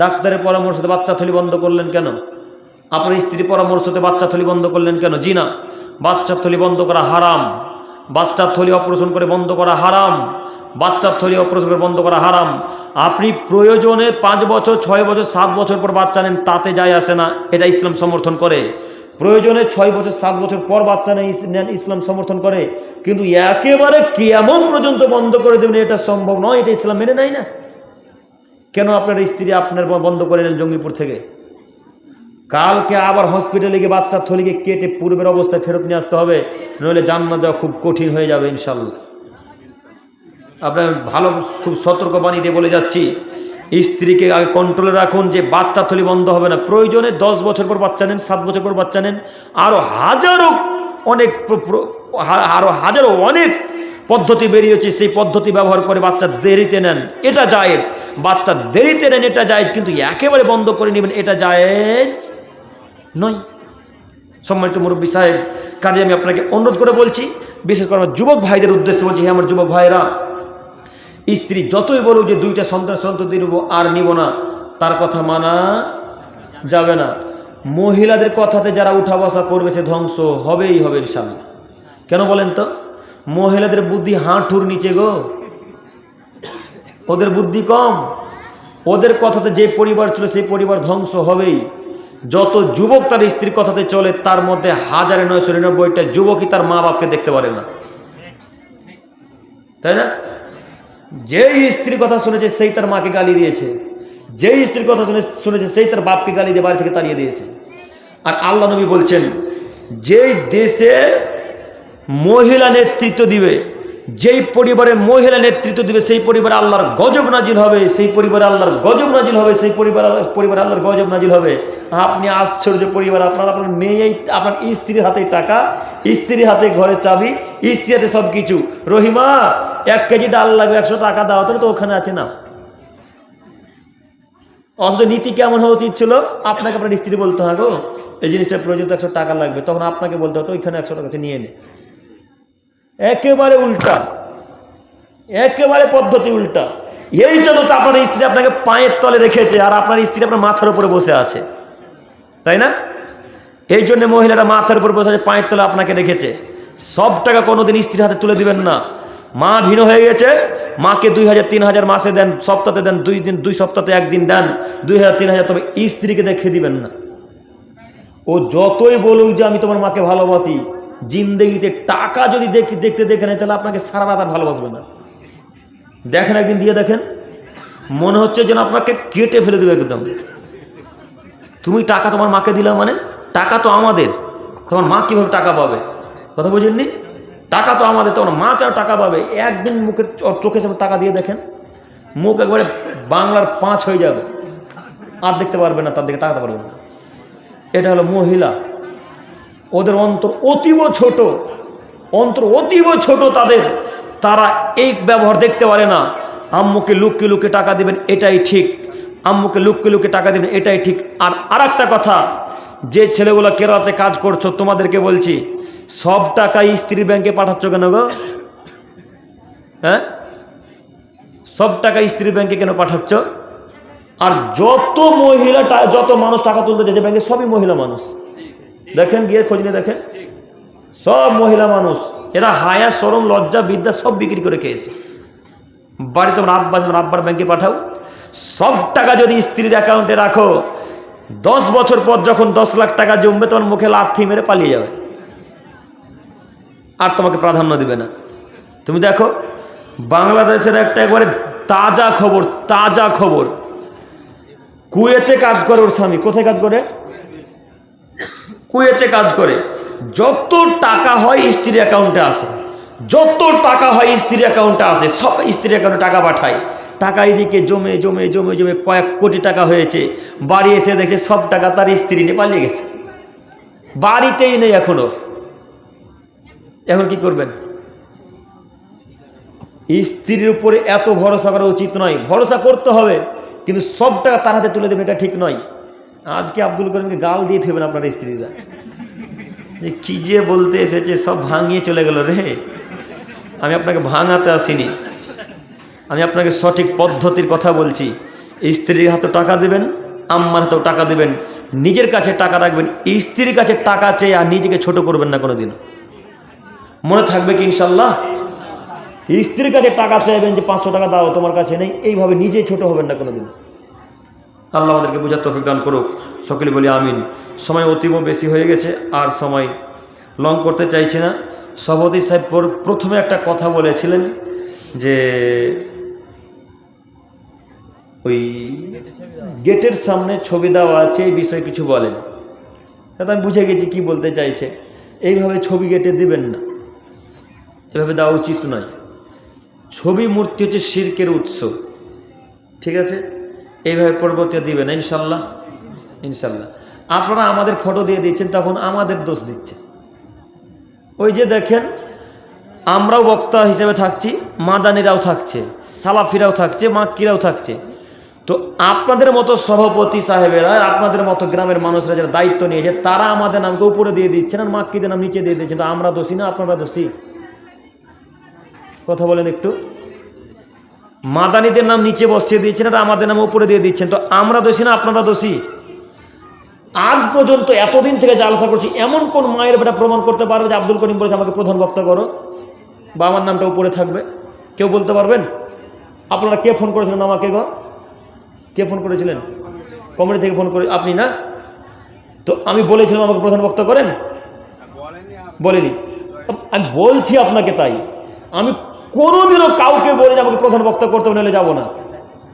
ডাক্তারের পরামর্শতে বাচ্চা থলি বন্ধ করলেন কেন? আপনার স্ত্রীর পরামর্শতে বাচ্চা থলি বন্ধ করলেন কেন? জি না, বাচ্চার থলি বন্ধ করা হারাম, বাচ্চার থলি অপারেশন করে বন্ধ করা হারাম, বাচ্চার থলি অপারেশন করে বন্ধ করা হারাম। আপনি প্রয়োজনে 5 বছর 6 বছর 7 বছর পর বাচ্চা নেন, তাতে যায় আসে না, এটা ইসলাম সমর্থন করে। প্রয়োজনে 6 বছর 7 বছর পর বাচ্চা নেন, ইসলাম সমর্থন করে। কিন্তু একেবারে কিয়ামত পর্যন্ত বন্ধ করে দেবেন, এটা সম্ভব নয়, এটা ইসলাম মেনে নেয় না। কেন আপনার স্ত্রী আপনার বন্ধ করে নেন জঙ্গিপুর থেকে? কালকে আবার হসপিটালে গিয়ে বাচ্চার থলিকে কেটে পূর্বের অবস্থায় ফেরত নিয়ে আসতে হবে, নইলে জান্নাত দেওয়া খুব কঠিন হয়ে যাবে ইনশাল্লাহ। আপনার ভালো খুব সতর্ক বাণী দিয়ে বলে যাচ্ছি, স্ত্রীকে আগে কন্ট্রোলে রাখুন যে বাচ্চা থলি বন্ধ হবে না। প্রয়োজনে 10 বছর পর বাচ্চা নেন, 7 বছর পর বাচ্চা নেন, আরও হাজারো অনেক পদ্ধতি বেরিয়েছে, সেই পদ্ধতি ব্যবহার করে বাচ্চা দেরিতে নেন, এটা জায়েজ। বাচ্চা দেরিতে নেন, এটা জায়েজ, কিন্তু একেবারে বন্ধ করে নেবেন, এটা জায়েজ নয়। সম্মানিত মুরব্বী সাহেব, কাজে আমি আপনাকে অনুরোধ করে বলছি, বিশেষ করে আমার যুবক ভাইদের উদ্দেশ্যে বলছি, হ্যাঁ আমার যুবক ভাইরা, স্ত্রী যতই বলুক যে 2টা সন্ততি নেব আর নিব না, তার কথা মানা যাবে না। মহিলাদের কথাতে যারা উঠা বসা করবে সে ধ্বংস হবেই হবে ইনশাআল্লাহ। কেন বলেন তো? মহিলাদের বুদ্ধি হাঁটুর নিচে গো, ওদের বুদ্ধি কম, ওদের কথাতে যে পরিবার চলে সেই পরিবার ধ্বংস হবেই। যত যুবক তার স্ত্রীর কথাতে চলে তার মধ্যে 1999টা যুবকই তার মা বাপকে দেখতে পারে না, তাই না? যেই স্ত্রীর কথা শুনেছে সেই তার মাকে গালি দিয়েছে, যেই স্ত্রীর কথা শুনেছে সেই তার বাপকে গালি দিয়ে বাড়ি থেকে তাড়িয়ে দিয়েছে। আর আল্লাহ নবী বলছেন, যেই দেশে মহিলা নেতৃত্ব দিবে, যেই পরিবারে মহিলা নেতৃত্ব দিবে সেই পরিবারে আল্লাহর গজব নাজিল হবে, সেই পরিবারে আল্লাহর গজব নাজিল হবে, সেই পরিবারে আল্লাহর গজব নাজিল হবে। আপনি আশ্চর্য পরিবার, আপনার মেয়েই, আপনার স্ত্রীর হাতে টাকা, স্ত্রীর হাতে ঘরের চাবি, স্ত্রী হাতে সব কিছু। রহিমা 1 কেজি ডাল লাগবে, 100 টাকা দাও, তাহলে তো ওখানে আছে না। অথচ নীতি কেমন হওয়া উচিত ছিল, আপনাকে আপনার স্ত্রী বলতে হবে এই জিনিসটা প্রয়োজন, 100 টাকা লাগবে, তখন আপনাকে বলতে হতো ওইখানে 100 টাকা নিয়ে নে। একেবারে উল্টা, একেবারে পদ্ধতি উল্টা। এই জন্য তো আপনার স্ত্রী আপনাকে পায়ের তলে রেখেছে, আর আপনার স্ত্রী আপনার মাথার উপরে বসে আছে, তাই না? এই জন্য মহিলারা মাথার উপর বসে আছে, পায়ের তলে আপনাকে রেখেছে। সব টাকা কোনোদিন স্ত্রীর হাতে তুলে দিবেন না। মা ভিন্ন হয়ে গেছে, মাকে 2000-3000 মাসে দেন, সপ্তাহে দেন, 2 সপ্তাহে 1 দিন দেন, 2000-3000, তবে স্ত্রীকে দেখে দিবেন না। ও যতই বলুক যে আমি তোমার মাকে ভালোবাসি, জিন্দেগিতে টাকা যদি দেখতে দেখে নেয়, তাহলে আপনাকে সারা রাত আর ভালোবাসবে না। দেখেন, একদিন দিয়ে দেখেন, মনে হচ্ছে যেন আপনাকে কেটে ফেলে দেবে একদম। তুমি টাকা তোমার মাকে দিলা মানে, টাকা তো আমাদের, তোমার মা কীভাবে টাকা পাবে? কথা বুঝেননি? টাকা তো আমাদের, তোমার মা কেন টাকা পাবে? একদিন মুখের চোখের সামনে টাকা দিয়ে দেখেন, মুখ একবারে বাংলার 5 হয়ে যাবে, আর দেখতে পারবে না, তার দিকে তাকাতে পারবে না। এটা হলো মহিলা, ওদের অন্তর অতীব ছোট, অন্তর অতীব ছোট তাদের, তারা এই ব্যবহার দেখতে পারে না। আম্মুকে লুকিয়ে লুকিয়ে টাকা দিবেন, এটাই ঠিক, আম্মুকে লুকিয়ে লুকিয়ে টাকা দিবেন, এটাই ঠিক। আর একটা কথা, যে ছেলেগুলো কেরাতে কাজ করছো তোমাদেরকে বলছি, সব টাকা স্ত্রীর ব্যাংকে পাঠাচ্ছ কেন গো? হ্যাঁ, সব টাকা স্ত্রীর ব্যাংকে কেন পাঠাচ্ছ? আর যত মহিলা, যত মানুষ টাকা তুলতে যাচ্ছে ব্যাংকে, সবই মহিলা মানুষ। দেখেন, গিয়ে খোঁজ নিয়ে দেখেন, সব মহিলা মানুষ। এরা হায়া, শরম, লজ্জা, বিদ্যা সব বিক্রি করে খেয়েছে। বাড়িতে তোমার আব্বার ব্যাংকে পাঠাও, সব টাকা যদি স্ত্রীর অ্যাকাউন্টে রাখো, 10 বছর পর যখন 10 লাখ টাকা জমবে, তোমার মুখে লাথি মেরে পালিয়ে যাবে, আর তোমাকে প্রাধান্য দিবে না। তুমি দেখো, বাংলাদেশের একটা একবারে তাজা খবর, তাজা খবর, কুয়েতে কাজ করে ওর স্বামী। কোথায় কাজ করে? কুয়েতে কাজ করে। যত টাকা হয় স্ত্রীর অ্যাকাউন্টে আসে, যত টাকা হয় স্ত্রীর অ্যাকাউন্টে আসে, সব স্ত্রীর অ্যাকাউন্টে টাকা পাঠায়। টাকা এদিকে জমে জমে জমে জমে কয়েক কোটি টাকা হয়েছে। বাড়ি এসে দেখছে সব টাকা তার স্ত্রী নিয়ে পালিয়ে গেছে, বাড়িতেই নেই এখনো। এখন কি করবেন? স্ত্রীর উপরে এত ভরসা করা উচিত নয়। ভরসা করতে হবে, কিন্তু সব টাকা তার হাতে তুলে দেবেন, এটা ঠিক নয়। আজকে আব্দুল করিমকে গাল দিয়ে থাকবেন আপনার স্ত্রীরা, কি যে বলতে এসেছে, সব ভাঙিয়ে চলে গেল রে। আমি আপনাকে ভাঙাতে আসিনি, আমি আপনাকে সঠিক পদ্ধতির কথা বলছি। স্ত্রীর হাতে টাকা দেবেন, আম্মার হাতেও টাকা দেবেন, নিজের কাছে টাকা রাখবেন। স্ত্রীর কাছে টাকা চেয়ে আর নিজেকে ছোট করবেন না কোনোদিন। মনে থাকবে কি ইনশাল্লাহ? স্ত্রীর কাছে টাকা চাইবেন যে 500 টাকা দাও, তোমার কাছে নেই, এইভাবে নিজেই ছোট হবেন না কোনোদিন। আল্লাহ আমাদেরকে বোঝার তৌফিক দান করুক, সকলে বলি আমিন। সময় অতীব বেশি হয়ে গেছে, আর সময় লং করতে চাইছি না। সভাপতি সাহেব প্রথমে একটা কথা বলেছিলেন যে ওই গেটের সামনে ছবি দেওয়া আছে, এই বিষয়ে কিছু বলেন। তাতে আমি বুঝে গেছি কি বলতে চাইছে। এইভাবে ছবি গেটে দিবেন না, এভাবে দেওয়া উচিত নয়। ছবি মূর্তি হচ্ছে শিরকের উৎস, ঠিক আছে? এইভাবে পরবর্তী দিবেন ইনশাল্লাহ, ইনশাল্লাহ। আপনারা আমাদের ফটো দিয়ে দিচ্ছেন, তখন আমাদের দোষ দিচ্ছে। ওই যে দেখেন, আমরাও বক্তা হিসেবে থাকছি, মাদানিরাও থাকছে, সালাফিরাও থাকছে, মাক্কিরাও থাকছে। তো আপনাদের মতো সভাপতি সাহেবেরা, আপনাদের মতো গ্রামের মানুষরা যারা দায়িত্ব নিয়েছে, তারা আমাদের নামকে উপরে দিয়ে দিচ্ছেন, আর মাক্কিদের নাম নিচে দিয়ে দিচ্ছেন। তো আমরা দোষী না আপনারা দোষী? কথা বলেন একটু। মাদানিদের নাম নিচে বসিয়ে দিয়েছেন, আর আমাদের নাম উপরে দিয়ে দিচ্ছেন। তো আমরা দোষী না আপনারা দোষী? আজ পর্যন্ত এতদিন থেকে জালসা করছি, এমন কোন মায়ের বেটা প্রমাণ করতে পারবে যে আব্দুল করিম বলেছে আমাকে প্রধান বক্তা করো, বা আমার নামটা উপরে থাকবে? কেউ বলতে পারবেন? আপনারা কে ফোন করেছিলেন আমাকে গো? কে ফোন করেছিলেন? কমিটি থেকে ফোন করে? আপনি না? তো আমি বলেছিলাম আমাকে প্রধান বক্তা করেন, বলিনি। আমি বলছি আপনাকে, তাই আমি কোনোদিনও কাউকে বলি আমাকে প্রধান বক্তা করতে নিলে যাব না।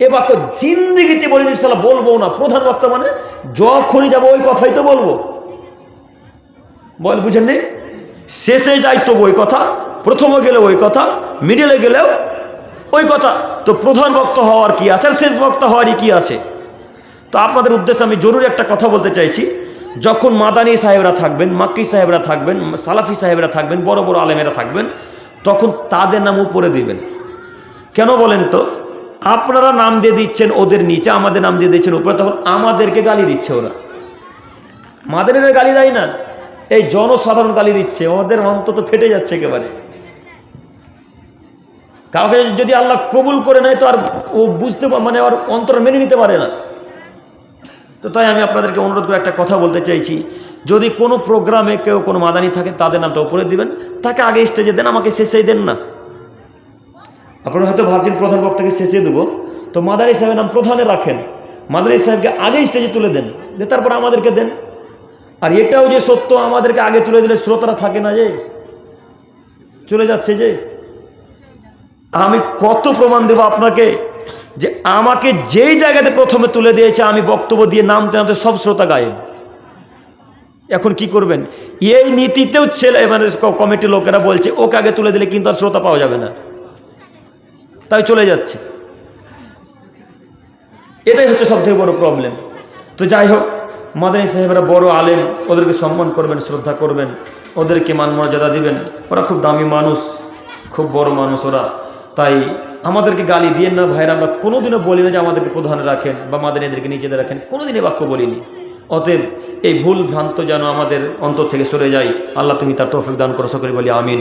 এ বাক্য জিন্দিগিতে বলিনি, ইনশাআল্লাহ বলবো না। প্রধান বক্তা মানে যখনই যাবো ওই কথাই তো বলবো, বুঝেননি? শেষে যাই তবু ওই কথা, প্রথমে গেলে ওই কথা, মিডিলে গেলেও ওই কথা। তো প্রধান বক্তা হওয়ার কি আছে, আর শেষ বক্তা হওয়ারই কি আছে? তো আপনাদের উদ্দেশ্যে আমি জরুরি একটা কথা বলতে চাইছি। যখন মাদানী সাহেবরা থাকবেন, মাক্কি সাহেবরা থাকবেন, সালাফি সাহেবরা থাকবেন, বড় বড় আলেমেরা থাকবেন, তখন তাদের নাম উপরে দিবেন। কেন বলেন তো? আপনারা নাম দিয়ে দিচ্ছেন ওদের নিচে, আমাদের নাম দিয়ে দিচ্ছেন উপরে, তখন আমাদেরকে গালি দিচ্ছে ওরা। মাদানীরা গালি দেয় না, এই জনসাধারণ গালি দিচ্ছে। ওদের অন্তত ফেটে যাচ্ছে একেবারে। কাউকে যদি আল্লাহ কবুল করে নেয় তো আর ও বুঝতে, মানে ওর অন্তর মেনে নিতে পারে না। তো তাই আমি আপনাদেরকে অনুরোধ করে একটা কথা বলতে চাইছি, যদি কোনো প্রোগ্রামে কেউ কোনো মাদানী থাকে তাদের নামটা উপরে দিবেন, তাকে আগে স্টেজে দেন, আমাকে শেষেই দেন না। আপনারা হয়তো ভাবছেন প্রধান বক্তাকে শেষে দেবো, তো মাদানী সাহেবের নাম প্রধানে রাখেন, মাদানী সাহেবকে আগে স্টেজে তুলে দেন, তারপর আমাদেরকে দেন। আর এটাও যে সত্য, আমাদেরকে আগে তুলে দিলে শ্রোতারা থাকে না, যে চলে যাচ্ছে। যে আমি কত প্রমাণ দেব আপনাকে যে আমাকে যেই জায়গাতে প্রথমে তুলে দিয়েছে, আমি বক্তব্য দিয়ে নামতে নামতে সব শ্রোতা গায়েব। এখন কি করবেন? এই নীতিতেও ছেলে, মানে কমিটির লোকেরা বলছে ওকে আগে তুলে দিলে কিন্তু আর শ্রোতা পাওয়া যাবে না, তাই চলে যাচ্ছে। এটাই হচ্ছে সবথেকে বড় প্রবলেম। তো যাই হোক, মাদানী সাহেবরা বড় আলেম, ওদেরকে সম্মান করবেন, শ্রদ্ধা করবেন, ওদেরকে মান মর্যাদা দিবেন। ওরা খুব দামি মানুষ, খুব বড় মানুষ ওরা। তাই আমাদেরকে গালি দিয়েন না ভাইরা। আমরা কোনোদিনও বলি না যে আমাদেরকে প্রধানে রাখেন বা মাদানীদেরকে নিজেদের রাখেন, কোনোদিনই বাক্য বলিনি। অতএব এই ভুল ভ্রান্ত যেন আমাদের অন্তর থেকে সরে যায়। আল্লাহ তুমি তার তৌফিক দান করো, সকলে বলি আমিন।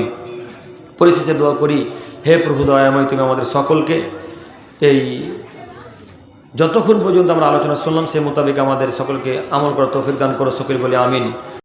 পরিশেষে দোয়া করি, হে প্রভু দয়াময়, তুমি আমাদের সকলকে এই যতক্ষণ পর্যন্ত আমরা আলোচনা শুনলাম সে মোতাবেক আমাদের সকলকে আমল করার তৌফিক দান করো, সকলে বলি আমিন।